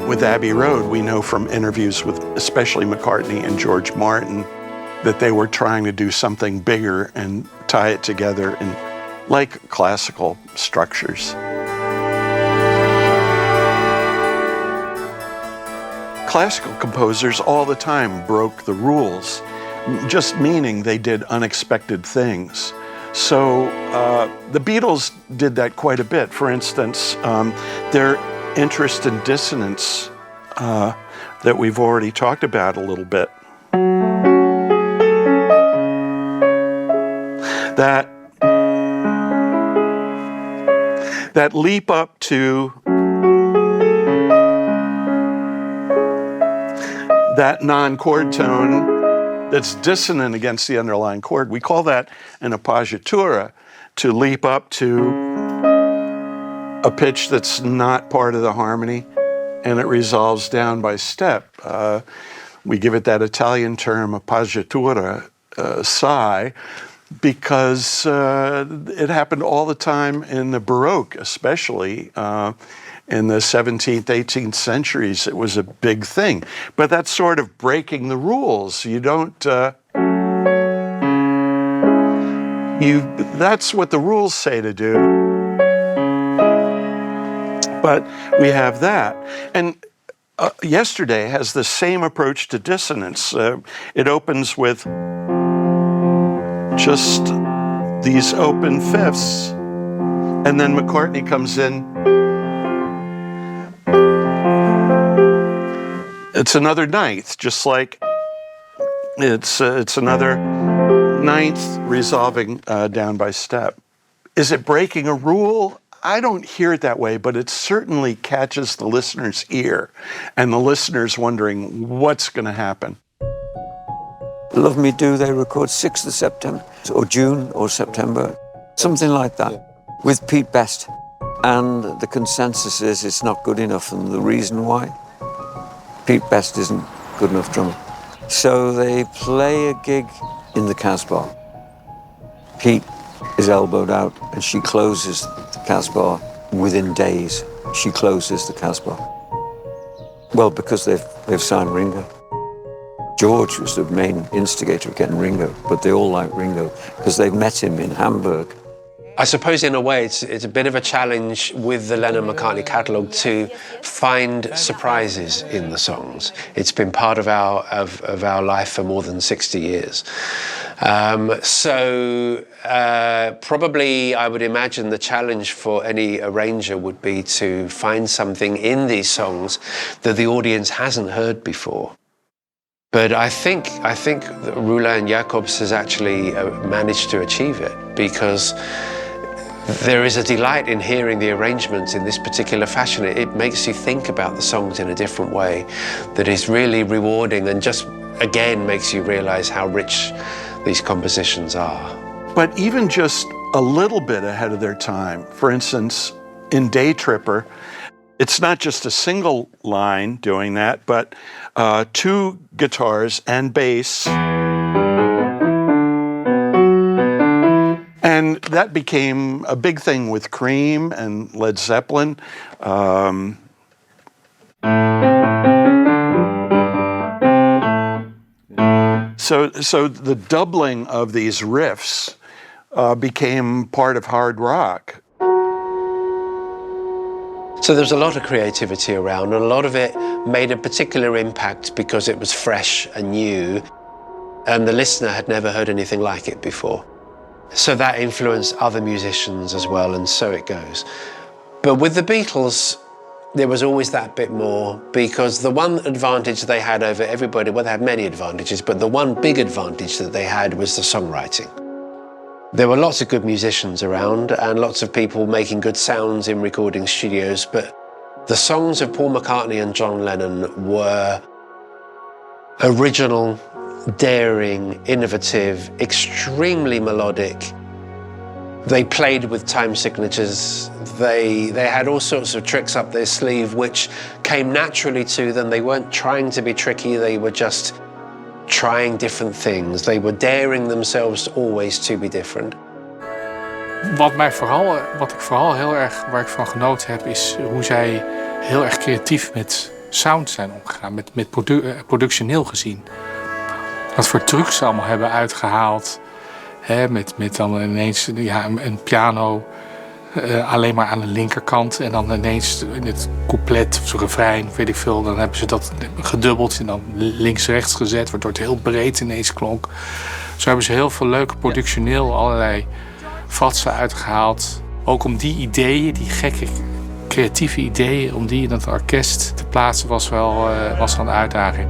With Abbey Road, we know from interviews with especially McCartney and George Martin that they were trying to do something bigger and tie it together in like classical structures. Classical composers all the time broke the rules, just meaning they did unexpected things. So the Beatles did that quite a bit. For instance, their interest in dissonance that we've already talked about a little bit. That leap up to that non-chord tone that's dissonant against the underlying chord. We call that an appoggiatura, to leap up to a pitch that's not part of the harmony, and it resolves down by step. We give it that Italian term, appoggiatura, sigh, because it happened all the time in the Baroque, especially. In the 17th, 18th centuries, it was a big thing. But that's sort of breaking the rules. You don't... that's what the rules say to do. But we have that. And Yesterday has the same approach to dissonance. It opens with just these open fifths, and then McCartney comes in. It's another ninth, just like it's another ninth resolving down by step. Is it breaking a rule? I don't hear it that way, but it certainly catches the listener's ear, and the listener's wondering what's going to happen. Love Me Do, they record 6th of September, or June or September, something like that, with Pete Best. And the consensus is it's not good enough, and the reason why? Pete Best isn't good enough drummer. So they play a gig in the Casbah. Pete is elbowed out, and she closes the Casbah within days. She closes the Casbah. Well, because they've signed Ringo. George was the main instigator of getting Ringo, but they all like Ringo because they met him in Hamburg. I suppose in a way it's a bit of a challenge with the Lennon-McCartney catalogue to find surprises in the songs. It's been part of our life for more than 60 years. Probably I would imagine the challenge for any arranger would be to find something in these songs that the audience hasn't heard before. But I think that Roeland Jacobs has actually managed to achieve it, because there is a delight in hearing the arrangements in this particular fashion. It makes you think about the songs in a different way that is really rewarding, and just, again, makes you realize how rich these compositions are. But even just a little bit ahead of their time, for instance, in Day Tripper, it's not just a single line doing that, but two guitars and bass. And that became a big thing with Cream and Led Zeppelin. So the doubling of these riffs became part of hard rock. So there's a lot of creativity around, and a lot of it made a particular impact because it was fresh and new, and the listener had never heard anything like it before. So that influenced other musicians as well, and so it goes. But with the Beatles, there was always that bit more, because the one advantage they had over everybody, well, they had many advantages, but the one big advantage that they had was the songwriting. There were lots of good musicians around and lots of people making good sounds in recording studios, but the songs of Paul McCartney and John Lennon were original, daring, innovative, extremely melodic. They played with time signatures. They had all sorts of tricks up their sleeve which came naturally to them. They weren't trying to be tricky, they were just trying different things. They were daring themselves always to be different. Wat ik vooral heel erg, waar ik van genoten heb, is hoe zij heel erg creatief met sound zijn omgegaan, met productioneel gezien. Wat voor trucs ze allemaal hebben uitgehaald. Hè, met dan ineens een piano alleen maar aan de linkerkant. En dan ineens in het couplet of zo'n refrein, weet ik veel. Dan hebben ze dat gedubbeld en dan links-rechts gezet. Waardoor het heel breed ineens klonk. Zo hebben ze heel veel leuke productioneel allerlei vatsen uitgehaald. Ook om die ideeën, die gekke creatieve ideeën, om die in het orkest te plaatsen was wel een uitdaging.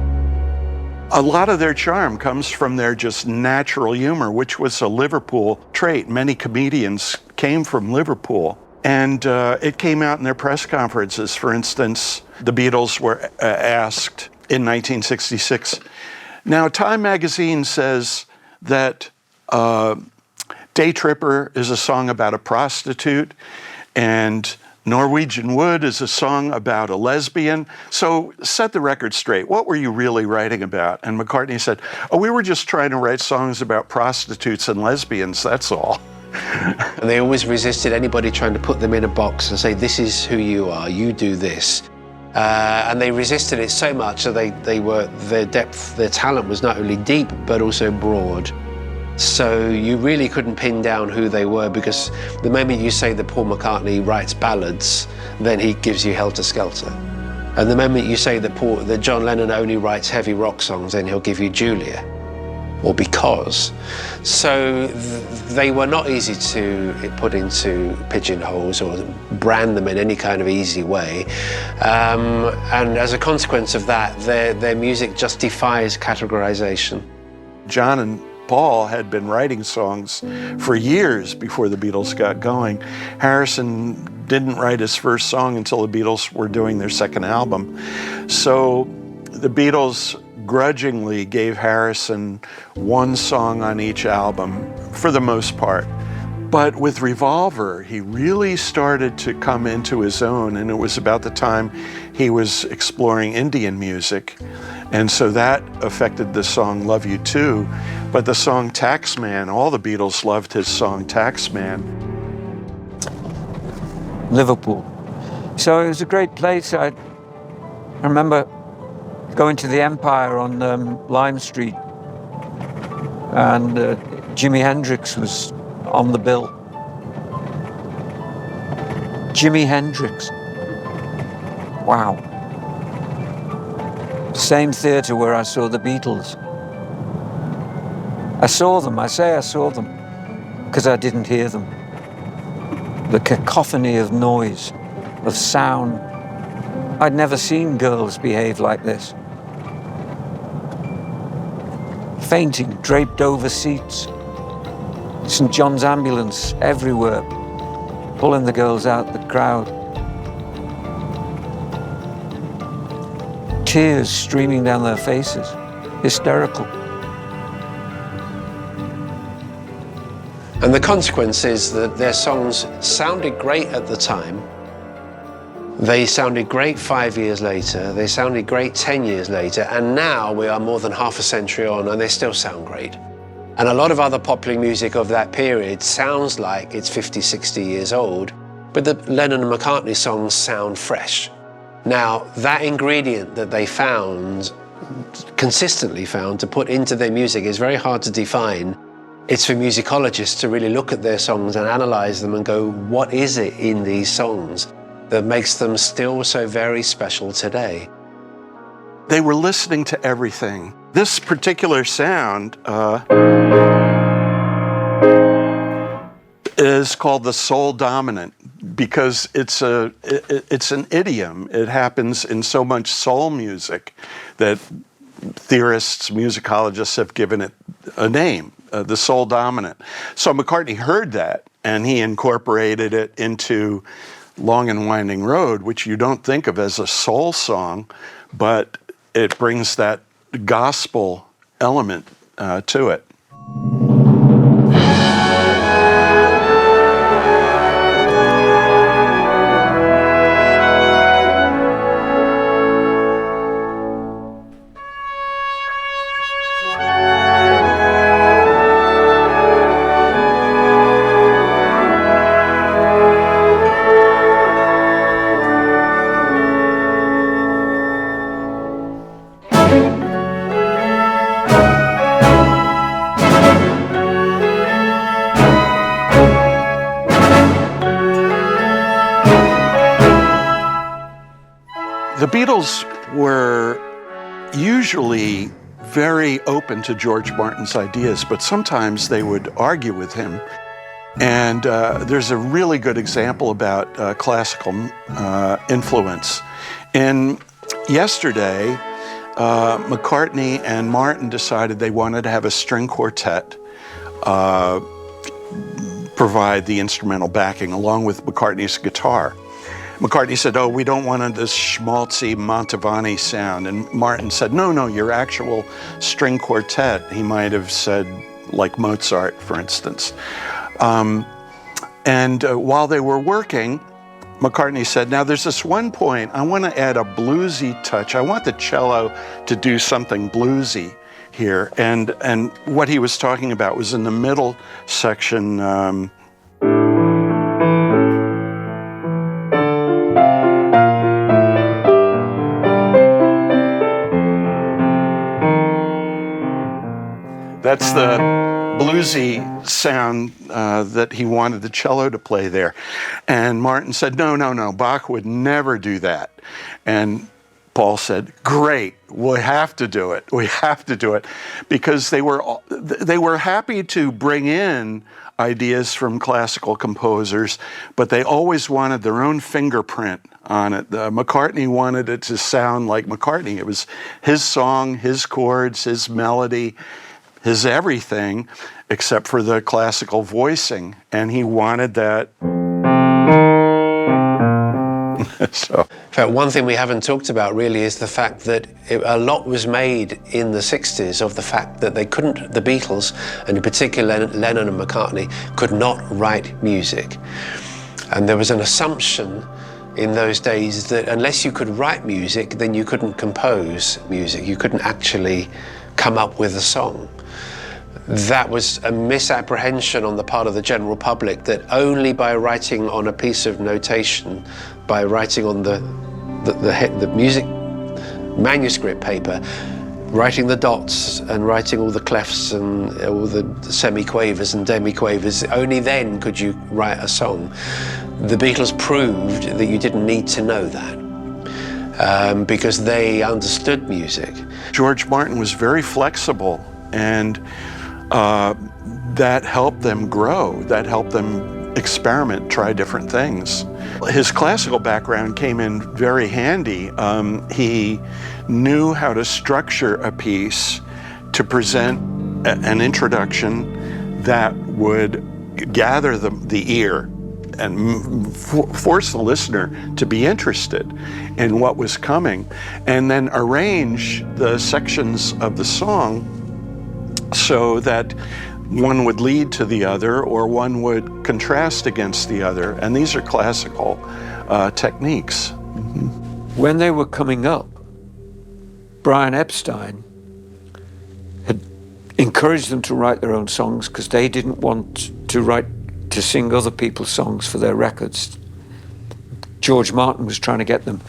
A lot of their charm comes from their just natural humor, which was a Liverpool trait. Many comedians came from Liverpool. And it came out in their press conferences. For instance, the Beatles were asked in 1966. Now, Time magazine says that Day Tripper is a song about a prostitute, and Norwegian Wood is a song about a lesbian. So set the record straight. What were you really writing about? And McCartney said, oh, we were just trying to write songs about prostitutes and lesbians, that's all. And they always resisted anybody trying to put them in a box and say, this is who you are, you do this. And they resisted it so much that their talent was not only deep, but also broad. So you really couldn't pin down who they were, because the moment you say that Paul McCartney writes ballads, then he gives you Helter Skelter. And the moment you say that John Lennon only writes heavy rock songs, then he'll give you Julia, or Because. So they were not easy to put into pigeonholes or brand them in any kind of easy way. And as a consequence of that, their music just defies categorization. John and Paul had been writing songs for years before the Beatles got going. Harrison didn't write his first song until the Beatles were doing their second album. So the Beatles grudgingly gave Harrison one song on each album for the most part. But with Revolver, he really started to come into his own, and it was about the time he was exploring Indian music. And so that affected the song Love You Too. But the song Taxman, all the Beatles loved his song Taxman. Liverpool. So it was a great place. I remember going to the Empire on Lime Street, and Jimi Hendrix was on the bill. Jimi Hendrix. Wow. Same theatre where I saw the Beatles. I saw them, I saw them, because I didn't hear them. The cacophony of noise, of sound. I'd never seen girls behave like this. Fainting, draped over seats. St. John's ambulance everywhere, pulling the girls out the crowd. Tears streaming down their faces, hysterical. And the consequence is that their songs sounded great at the time. They sounded great 5 years later, they sounded great 10 years later, and now we are more than half a century on and they still sound great. And a lot of other popular music of that period sounds like it's 50, 60 years old, but the Lennon and McCartney songs sound fresh. Now, that ingredient that they consistently found to put into their music is very hard to define. It's for musicologists to really look at their songs and analyze them and go, what is it in these songs that makes them still so very special today? They were listening to everything. This particular sound is called the soul dominant because it's an idiom. It happens in so much soul music that theorists, musicologists have given it a name, the soul dominant. So McCartney heard that and he incorporated it into Long and Winding Road, which you don't think of as a soul song, but it brings that gospel element to it. The Beatles were usually very open to George Martin's ideas, but sometimes they would argue with him. And there's a really good example about classical influence. In Yesterday, McCartney and Martin decided they wanted to have a string quartet provide the instrumental backing along with McCartney's guitar. McCartney said, "Oh, we don't want this schmaltzy Mantovani sound." And Martin said, "No, your actual string quartet." He might have said, like Mozart, for instance. While they were working, McCartney said, "Now there's this one point, I want to add a bluesy touch. I want the cello to do something bluesy here." And what he was talking about was in the middle section. That's the bluesy sound that he wanted the cello to play there. And Martin said, no, Bach would never do that. And Paul said, "Great, we have to do it. We have to do it." Because they were happy to bring in ideas from classical composers, but they always wanted their own fingerprint on it. McCartney wanted it to sound like McCartney. It was his song, his chords, his melody, his everything, except for the classical voicing. And he wanted that. So. In fact, one thing we haven't talked about really is the fact that a lot was made in the 60s of the fact that the Beatles, and in particular Lennon and McCartney, could not write music. And there was an assumption in those days that unless you could write music, then you couldn't compose music. You couldn't actually come up with a song. That was a misapprehension on the part of the general public, that only by writing on a piece of notation, by writing on the music manuscript paper, writing the dots and writing all the clefs and all the semi-quavers and demi-quavers, only then could you write a song. The Beatles proved that you didn't need to know that because they understood music. George Martin was very flexible, and that helped them grow, that helped them experiment, try different things. His classical background came in very handy. He knew how to structure a piece to present an introduction that would gather the ear and force the listener to be interested in what was coming, and then arrange the sections of the song so that one would lead to the other or one would contrast against the other. And these are classical techniques. Mm-hmm. When they were coming up, Brian Epstein had encouraged them to write their own songs because they didn't want to sing other people's songs for their records. George Martin was trying to get them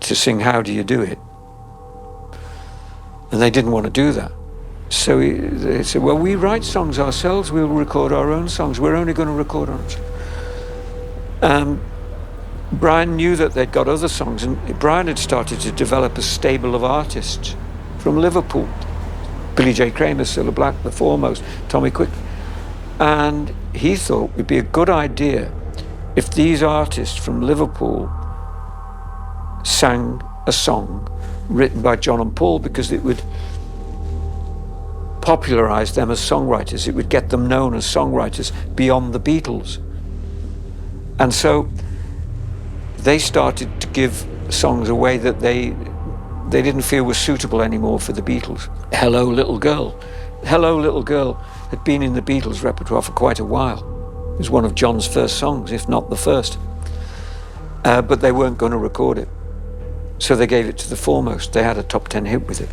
to sing How Do You Do It? And they didn't want to do that. So they said, well, we write songs ourselves, we'll record our own songs, we're only going to record our own songs. Brian knew that they'd got other songs, and Brian had started to develop a stable of artists from Liverpool. Billy J. Kramer, Cilla Black, The Foremost, Tommy Quick. And he thought it would be a good idea if these artists from Liverpool sang a song written by John and Paul, because it would popularize them as songwriters. It would get them known as songwriters beyond the Beatles. And so they started to give songs away that they didn't feel were suitable anymore for the Beatles. Hello, Little Girl. Hello, Little Girl had been in the Beatles' repertoire for quite a while. It was one of John's first songs, if not the first. But they weren't going to record it. So they gave it to the Foremost. They had a top 10 hit with it.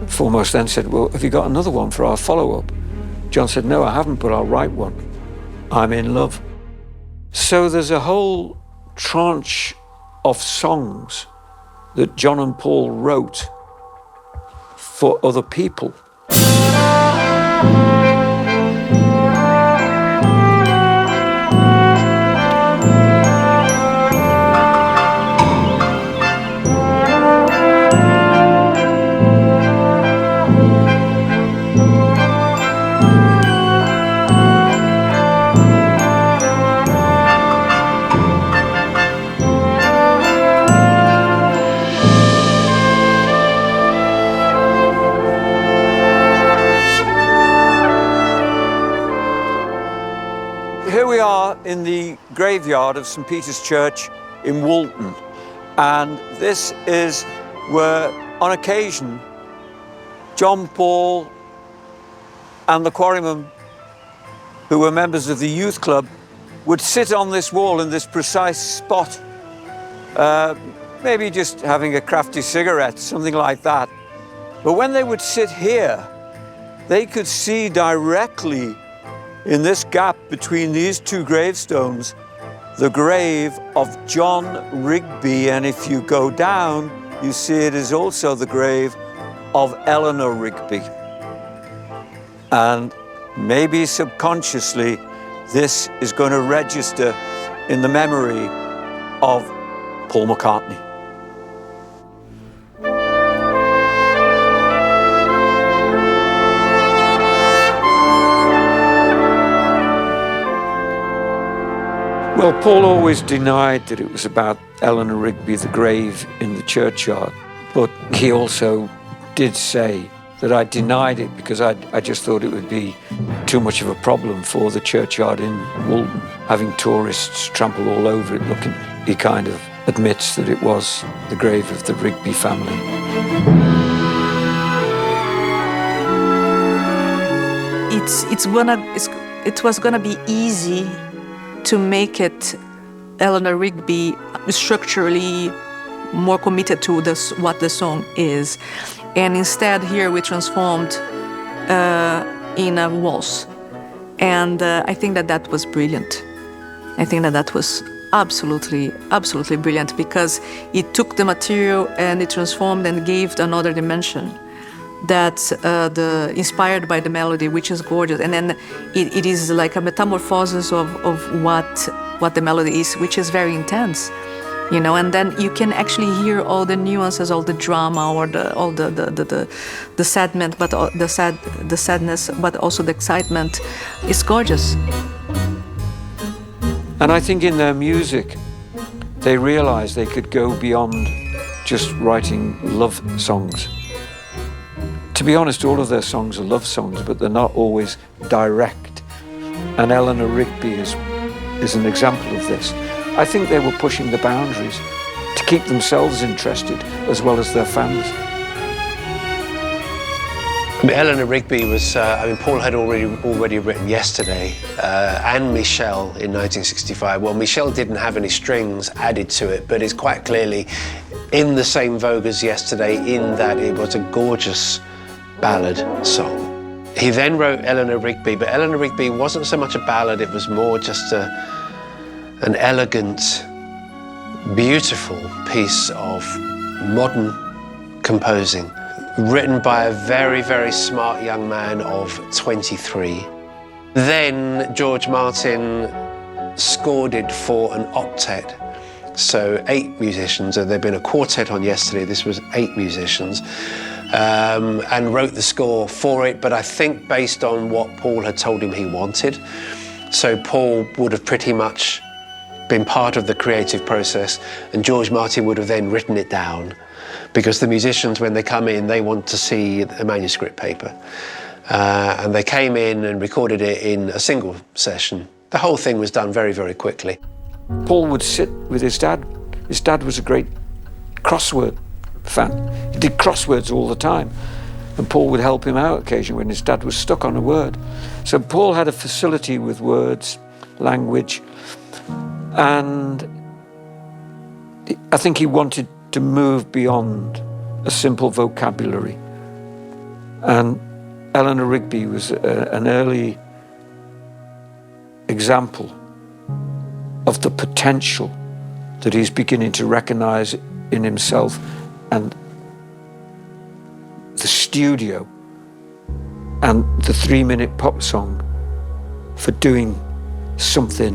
Foremost then said, well, have you got another one for our follow-up? John said, no, I haven't, but I'll write one. I'm in Love. So there's a whole tranche of songs that John and Paul wrote for other people. we are in the graveyard of St. Peter's Church in Woolton. And this is where, on occasion, John Paul and the quarrymen, who were members of the youth club, would sit on this wall in this precise spot, maybe just having a crafty cigarette, something like that. But when they would sit here, they could see directly in this gap between these two gravestones the grave of John Rigby, and if you go down, you see it is also the grave of Eleanor Rigby. And maybe subconsciously, this is going to register in the memory of Paul McCartney. Well, Paul always denied that it was about Eleanor Rigby, the grave in the churchyard, but he also did say that I denied it because I just thought it would be too much of a problem for the churchyard in Woolton, having tourists trample all over it looking. He kind of admits that it was the grave of the Rigby family. It was gonna be easy to make it Eleanor Rigby structurally more committed to this, what the song is. And instead here we transformed in a waltz. And I think that was brilliant. I think that was absolutely brilliant because it took the material and it transformed and gave another dimension that's inspired by the melody, which is gorgeous. And then it is like a metamorphosis of what the melody is, which is very intense, you know. And then you can actually hear all the nuances, all the drama, or all the sadness, but the sadness, but also the excitement. It's gorgeous. And I think in their music, they realized they could go beyond just writing love songs. To be honest, all of their songs are love songs, but they're not always direct. And Eleanor Rigby is an example of this. I think they were pushing the boundaries to keep themselves interested as well as their fans. Eleanor Rigby was, Paul had already written Yesterday and Michelle in 1965. Well, Michelle didn't have any strings added to it, but it's quite clearly in the same vogue as Yesterday in that it was a gorgeous ballad song. He then wrote Eleanor Rigby, but Eleanor Rigby wasn't so much a ballad, it was more just an elegant, beautiful piece of modern composing, written by a very, very smart young man of 23. Then George Martin scored it for an octet, so 8 musicians. There'd been a quartet on Yesterday, this was 8 musicians. And wrote the score for it, but I think based on what Paul had told him he wanted. So Paul would have pretty much been part of the creative process, and George Martin would have then written it down, because the musicians, when they come in, they want to see a manuscript paper. And they came in and recorded it in a single session. The whole thing was done very, very quickly. Paul would sit with his dad. His dad was a great crossword fan. He did crosswords all the time, and Paul would help him out occasionally when his dad was stuck on a word. So Paul had a facility with words, language, and I think he wanted to move beyond a simple vocabulary. And Eleanor Rigby was an early example of the potential that he's beginning to recognize in himself, and the studio and the 3-minute pop song for doing something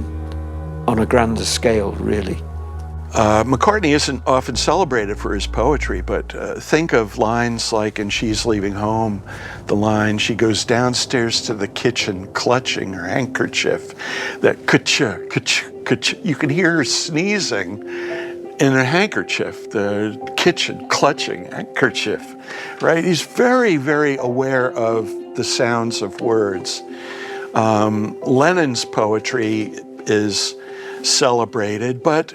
on a grander scale, really. McCartney isn't often celebrated for his poetry, but think of lines like in She's Leaving Home, the line, she goes downstairs to the kitchen clutching her handkerchief, that ka-cha, ka-cha, ka-cha. You can hear her sneezing in a handkerchief, the kitchen clutching handkerchief, right? He's very, very aware of the sounds of words. Lennon's poetry is celebrated, but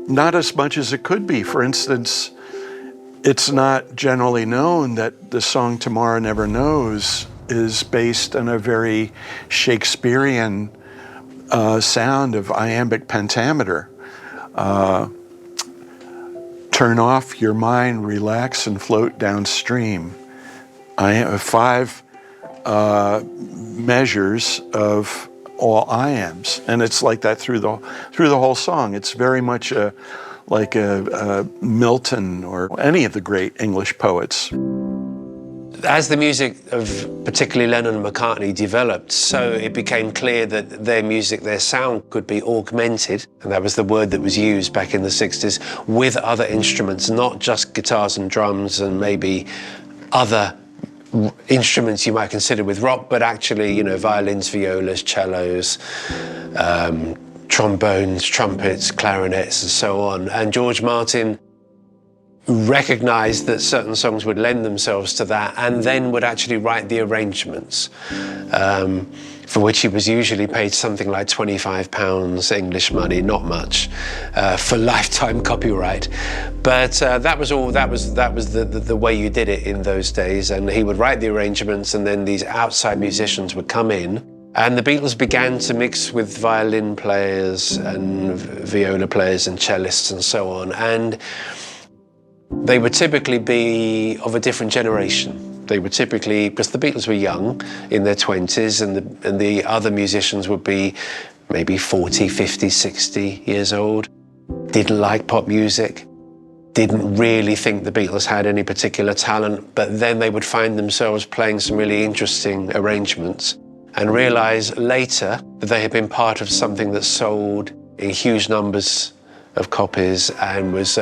not as much as it could be. For instance, it's not generally known that the song Tomorrow Never Knows is based on a very Shakespearean sound of iambic pentameter. Turn off your mind, relax and float downstream. I have 5 measures of all iambs, and it's like that through the whole song. It's very much like a Milton or any of the great English poets. As the music of particularly Lennon and McCartney developed, so it became clear that their music, their sound could be augmented, and that was the word that was used back in the 60s, with other instruments, not just guitars and drums and maybe other instruments you might consider with rock, but actually, you know, violins, violas, cellos, trombones, trumpets, clarinets, and so on. And George Martin recognized that certain songs would lend themselves to that, and then would actually write the arrangements, for which he was usually paid something like £25 English money, not much, for lifetime copyright. But that was the way you did it in those days. And he would write the arrangements, and then these outside musicians would come in. And the Beatles began to mix with violin players and viola players and cellists and so on. And they would typically be of a different generation. They would typically, because the Beatles were young, in their 20s, and the other musicians would be maybe 40, 50, 60 years old, didn't like pop music, didn't really think the Beatles had any particular talent, but then they would find themselves playing some really interesting arrangements and realize later that they had been part of something that sold in huge numbers of copies and was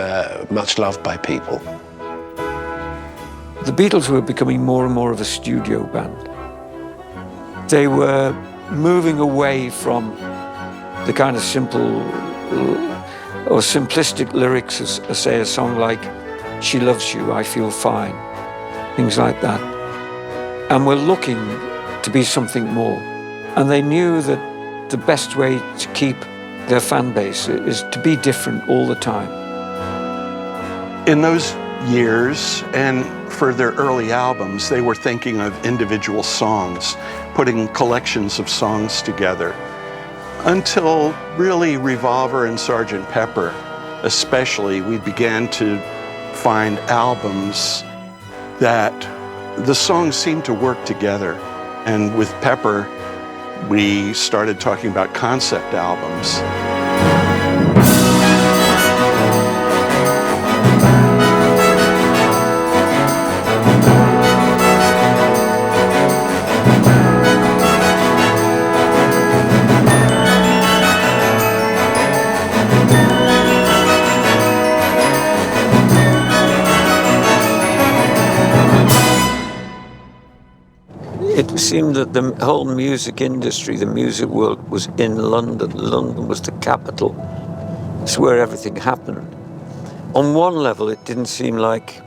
much loved by people. The Beatles were becoming more and more of a studio band. They were moving away from the kind of simple or simplistic lyrics as say a song like She Loves You, I Feel Fine, things like that. And were looking to be something more. And they knew that the best way to keep their fan base is to be different all the time. In those years, and for their early albums, they were thinking of individual songs, putting collections of songs together, until really Revolver and Sgt. Pepper, especially, we began to find albums that the songs seemed to work together. And with Pepper, we started talking about concept albums. It seemed that the whole music industry, the music world, was in London. London was the capital. It's where everything happened. On one level, it didn't seem like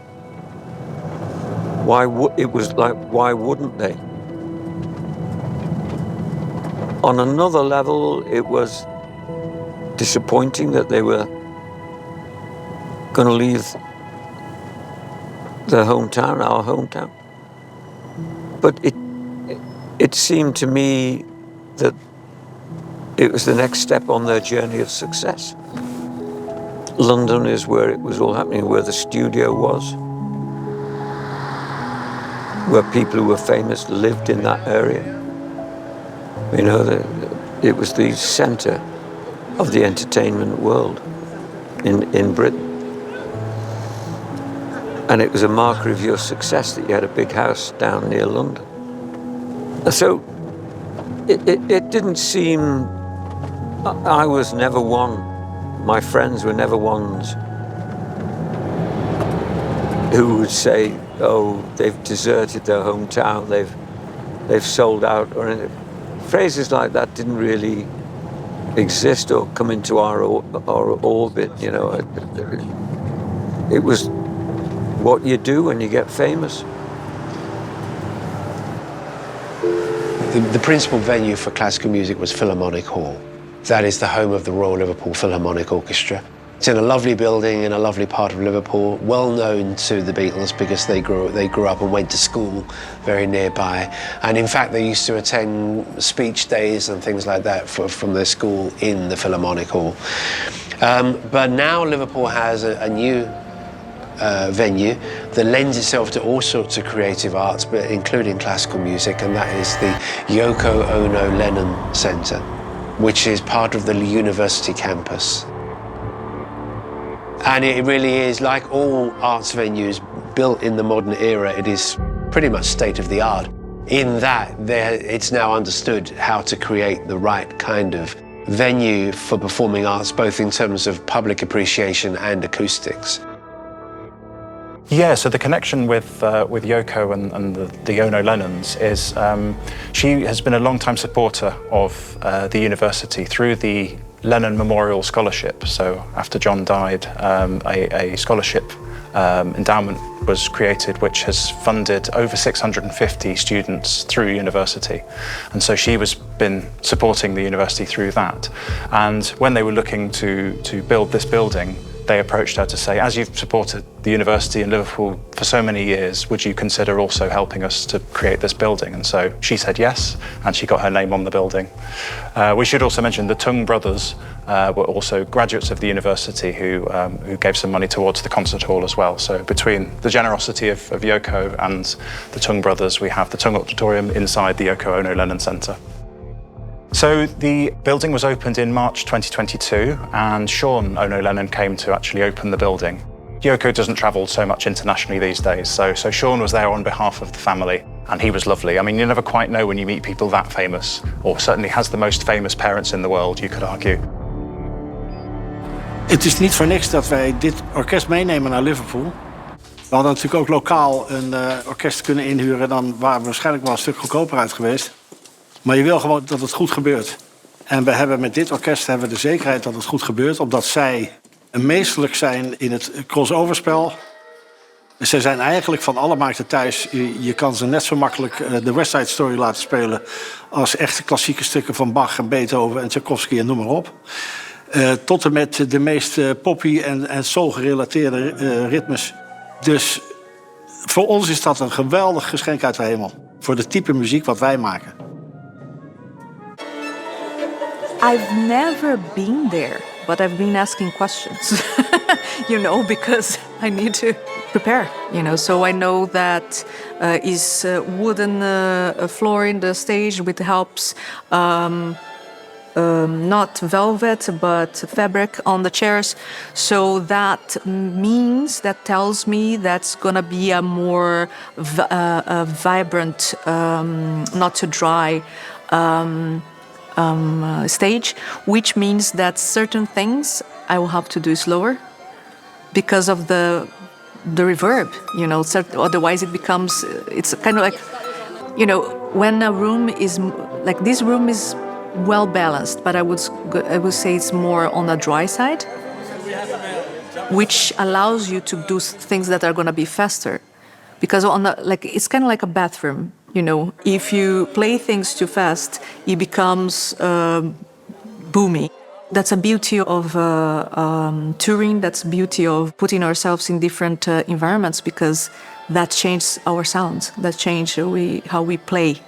why wouldn't they? On another level, it was disappointing that they were going to leave their hometown, our hometown. But it seemed to me that it was the next step on their journey of success. London is where it was all happening, where the studio was, where people who were famous lived in that area. You know, it was the centre of the entertainment world in Britain. And it was a marker of your success that you had a big house down near London. So it didn't seem, I was never one, my friends were never ones who would say, oh, they've deserted their hometown, they've sold out, or anything. Phrases like that didn't really exist or come into our orbit, you know. It was what you do when you get famous. The principal venue for classical music was Philharmonic Hall. That is the home of the Royal Liverpool Philharmonic Orchestra. It's in a lovely building in a lovely part of Liverpool, well known to the Beatles because they grew up and went to school very nearby. And in fact, they used to attend speech days and things like that from their school in the Philharmonic Hall. But now Liverpool has a new venue that lends itself to all sorts of creative arts, but including classical music, and that is the Yoko Ono Lennon Centre, which is part of the university campus. And it really is, like all arts venues built in the modern era, it is pretty much state-of-the-art in that it's now understood how to create the right kind of venue for performing arts, both in terms of public appreciation and acoustics. Yeah, so the connection with Yoko and the Ono Lennons is she has been a long-time supporter of the university through the Lennon Memorial Scholarship. So after John died, a scholarship endowment was created which has funded over 650 students through university. And so she has been supporting the university through that. And when they were looking to build this building, they approached her to say, as you've supported the university in Liverpool for so many years, would you consider also helping us to create this building? And so she said yes, and she got her name on the building. We should also mention the Tung brothers were also graduates of the university who gave some money towards the concert hall as well. So between the generosity of Yoko and the Tung brothers, we have the Tung Auditorium inside the Yoko Ono Lennon Centre. So the building was opened in March 2022, and Sean Ono Lennon came to actually open the building. Yoko doesn't travel so much internationally these days, so Sean was there on behalf of the family, and he was lovely. I mean, you never quite know when you meet people that famous, or certainly has the most famous parents in the world, you could argue. Het is niet voor niks dat wij dit orkest meenemen naar Liverpool. We hadden natuurlijk ook lokaal een orkest kunnen inhuren, dan waren we waarschijnlijk wel een stuk goedkoper uit geweest. Maar je wil gewoon dat het goed gebeurt. En we hebben met dit orkest hebben we de zekerheid dat het goed gebeurt, omdat zij meesterlijk zijn in het crossoverspel. Ze zijn eigenlijk van alle markten thuis. Je kan ze net zo makkelijk de West Side Story laten spelen als echte klassieke stukken van Bach en Beethoven en Tchaikovsky en noem maar op. Tot en met de meest poppy en soul-gerelateerde ritmes. Dus voor ons is dat een geweldig geschenk uit de hemel. Voor de type muziek wat wij maken. I've never been there, but I've been asking questions, because I need to prepare, So I know that is wooden floor in the stage with helps, not velvet, but fabric on the chairs. So that tells me that's gonna be a more vibrant, not too dry, stage, which means that certain things I will have to do slower because of the reverb, otherwise it becomes, it's kind of like, when a room is, like this room is well balanced, but I would say it's more on the dry side, which allows you to do things that are going to be faster. Because it's kind of like a bathroom. If you play things too fast, it becomes boomy. That's a beauty of touring. That's beauty of putting ourselves in different environments, because that changes our sound. That changes how we play.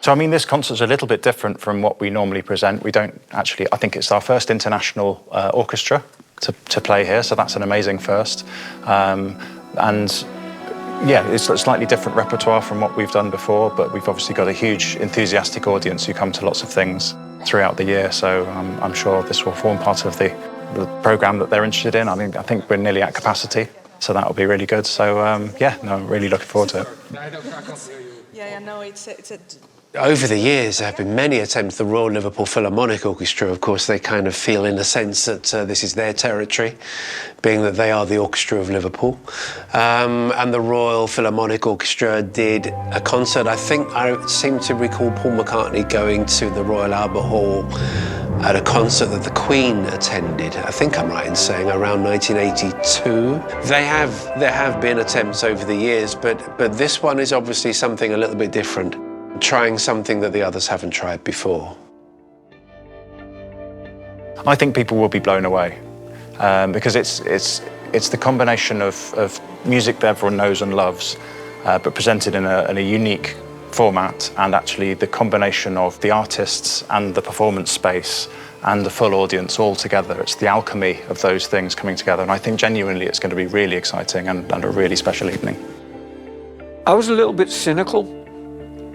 So, this concert's a little bit different from what we normally present. We don't actually, I think it's our first international orchestra to play here, so that's an amazing first. And yeah, it's a slightly different repertoire from what we've done before, but we've obviously got a huge enthusiastic audience who come to lots of things throughout the year, so I'm sure this will form part of the programme that they're interested in. I think we're nearly at capacity, so that will be really good. So I'm really looking forward to it. Over the years, there have been many attempts. The Royal Liverpool Philharmonic Orchestra, of course, they kind of feel in a sense that this is their territory, being that they are the Orchestra of Liverpool. And the Royal Philharmonic Orchestra did a concert. I seem to recall Paul McCartney going to the Royal Albert Hall at a concert that the Queen attended. I think I'm right in saying around 1982. There have been attempts over the years, but this one is obviously something a little bit different. Trying something that the others haven't tried before. I think people will be blown away because it's the combination of music that everyone knows and loves, but presented in a unique format, and actually the combination of the artists and the performance space and the full audience all together. It's the alchemy of those things coming together, and I think genuinely it's going to be really exciting and a really special evening. I was a little bit cynical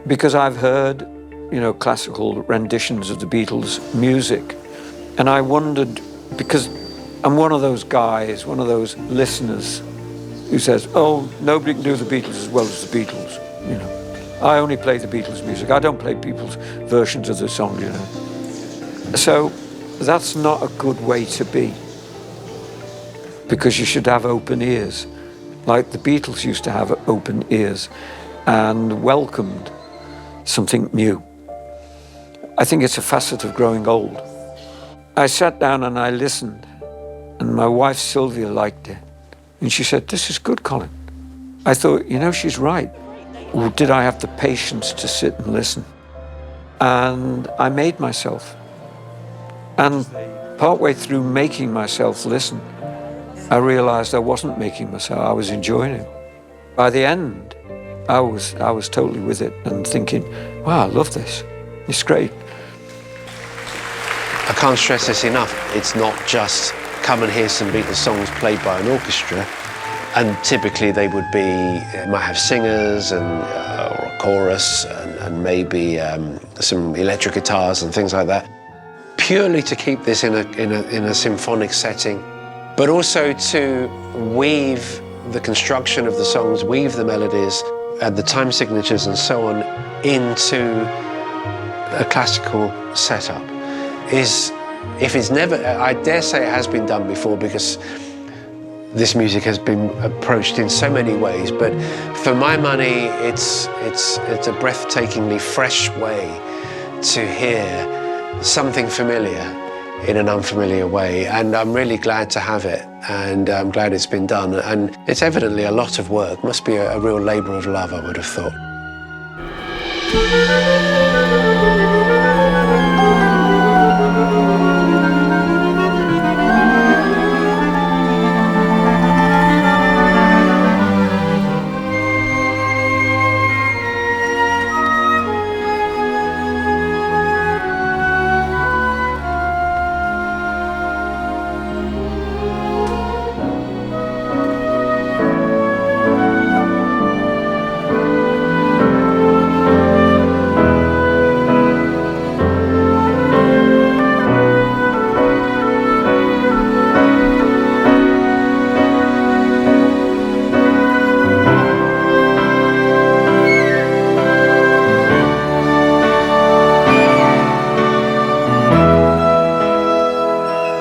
because I've heard, you know, classical renditions of the Beatles' music, and I wondered, because I'm one of those guys, one of those listeners who says, oh, nobody can do the Beatles as well as the Beatles, you know. I only play the Beatles' music. I don't play people's versions of the song, you know. So that's not a good way to be, because you should have open ears, like the Beatles used to have open ears and welcomed something new. I think it's a facet of growing old. I sat down and I listened, and my wife Sylvia liked it, and she said, this is good, Colin. I thought, you know, she's right. Or did I have the patience to sit and listen? And I made myself. And partway through making myself listen, I realized I wasn't making myself, I was enjoying it. By the end, I was totally with it and thinking, wow, I love this. It's great. I can't stress this enough. It's not just come and hear some Beatles songs played by an orchestra, and typically they would be, might have singers and or a chorus and maybe some electric guitars and things like that, purely to keep this in a symphonic setting, but also to weave the construction of the songs, weave the melodies and the time signatures and so on into a classical setup. If it's never, I dare say it has been done before, because this music has been approached in so many ways, but for my money, it's a breathtakingly fresh way to hear something familiar in an unfamiliar way, and I'm really glad to have it, and I'm glad it's been done, and it's evidently a lot of work. Must be a real labour of love, I would have thought.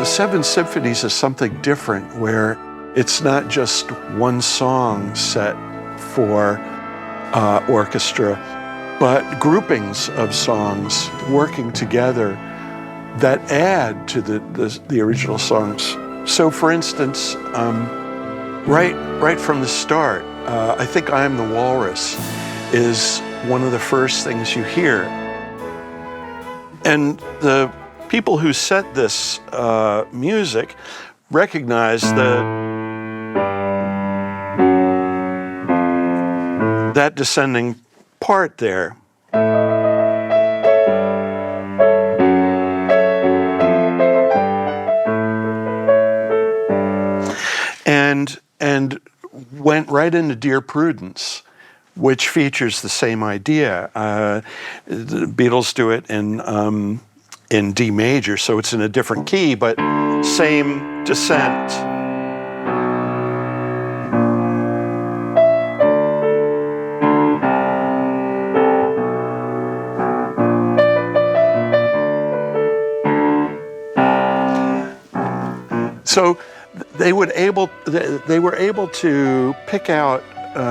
Seven Symphonies is something different, where it's not just one song set for orchestra, but groupings of songs working together that add to the original songs. So, for instance, right from the start, I Think I Am the Walrus is one of the first things you hear. And the people who set this music recognize that descending part there. And went right into Dear Prudence, which features the same idea. The Beatles do it in D major, so it's in a different key, but same descent. So they were able to pick out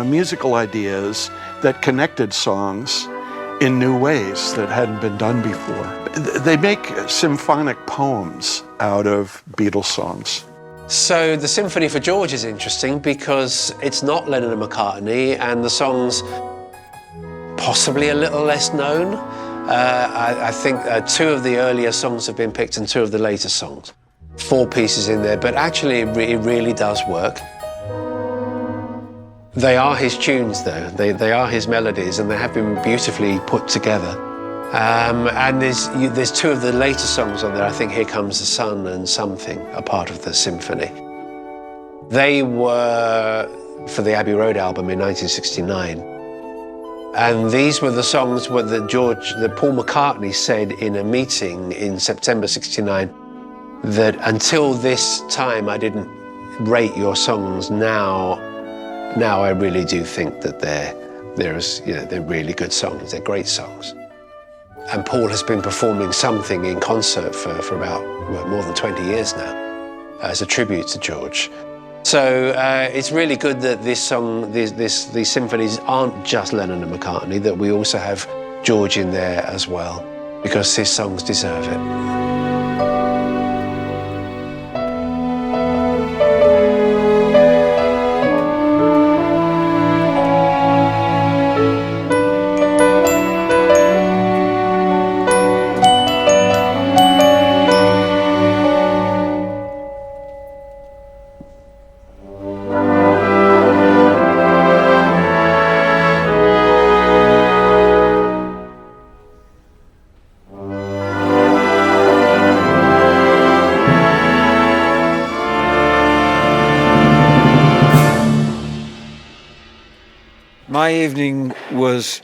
musical ideas that connected songs in new ways that hadn't been done before. They make symphonic poems out of Beatles songs. So the Symphony for George is interesting because it's not Lennon and McCartney, and the song's possibly a little less known, I think 2 of the earlier songs have been picked and 2 of the later songs. 4 pieces in there, but actually it really does work. They are his tunes, though. They are his melodies, and they have been beautifully put together. And there's 2 of the later songs on there. I think Here Comes the Sun and Something are part of the symphony. They were for the Abbey Road album in 1969. And these were the songs that Paul McCartney said in a meeting in September '69 that until this time I didn't rate your songs. Now I really do think that they're really good songs. They're great songs. And Paul has been performing Something in concert for about more than 20 years now as a tribute to George. So it's really good that this song, these symphonies aren't just Lennon and McCartney, that we also have George in there as well, because his songs deserve it. My evening was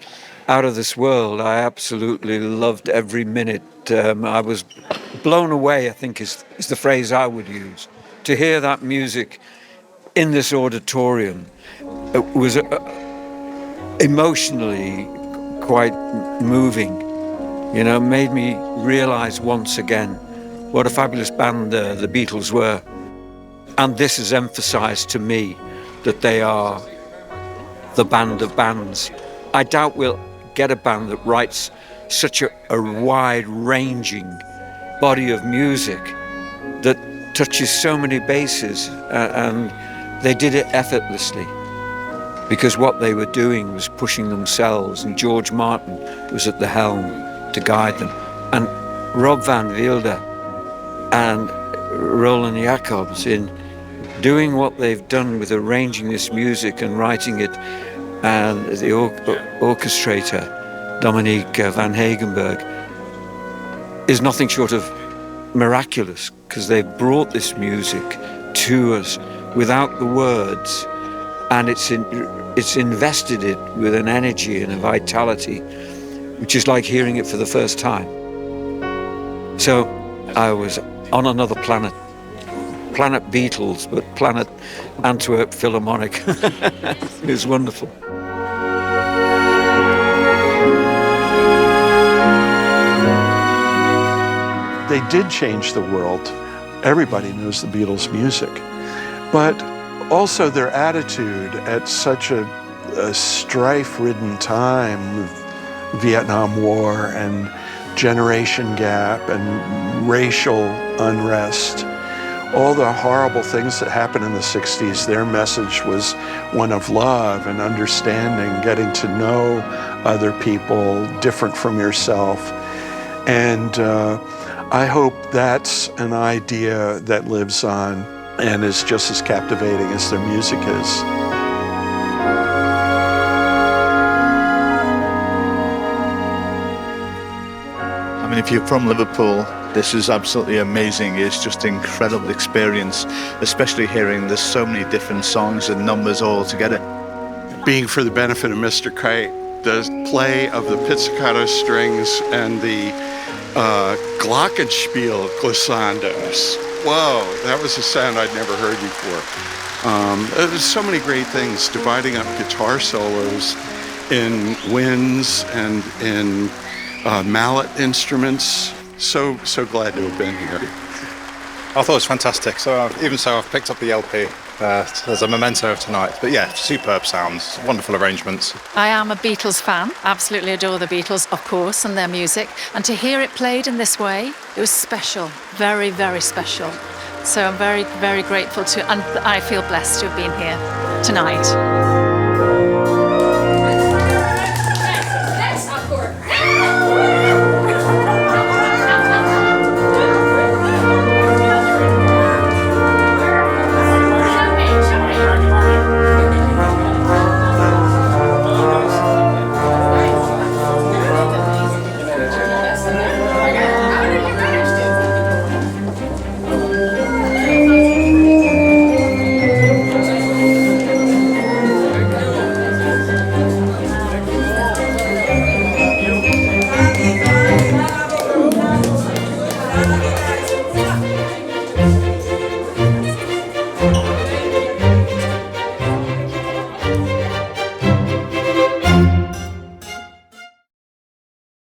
out of this world. I absolutely loved every minute. I was blown away, I think is the phrase I would use. To hear that music in this auditorium, it was emotionally quite moving. You know, made me realize once again what a fabulous band the Beatles were. And this has emphasized to me that they are the band of bands. I doubt we'll get a band that writes such a wide-ranging body of music that touches so many bases, and they did it effortlessly because what they were doing was pushing themselves, and George Martin was at the helm to guide them, and Rob van Weelde and Roeland Jacobs in doing what they've done with arranging this music and writing it, and the orchestrator, Dominique van Hagenberg, is nothing short of miraculous, because they've brought this music to us without the words, and it's invested it with an energy and a vitality, which is like hearing it for the first time. So I was on another planet. Planet Beatles, but planet Antwerp Philharmonic. It was wonderful. They did change the world. Everybody knows the Beatles' music. But also their attitude at such a strife-ridden time with Vietnam War and generation gap and racial unrest. All the horrible things that happened in the 60s, their message was one of love and understanding, getting to know other people different from yourself. And I hope that's an idea that lives on and is just as captivating as their music is. I mean, if you're from Liverpool, this is absolutely amazing. It's just an incredible experience, especially hearing there's so many different songs and numbers all together. Being for the benefit of Mr. Kite, the play of the pizzicato strings and the glockenspiel glissandos. Whoa, that was a sound I'd never heard before. There's so many great things, dividing up guitar solos in winds and in mallet instruments. So glad to have been here. I thought it was fantastic. So I've picked up the LP as a memento of tonight. But yeah, superb sounds, wonderful arrangements. I am a Beatles fan. Absolutely adore the Beatles, of course, and their music. And to hear it played in this way, it was special, very, very special. So I'm very, very grateful and I feel blessed to have been here tonight.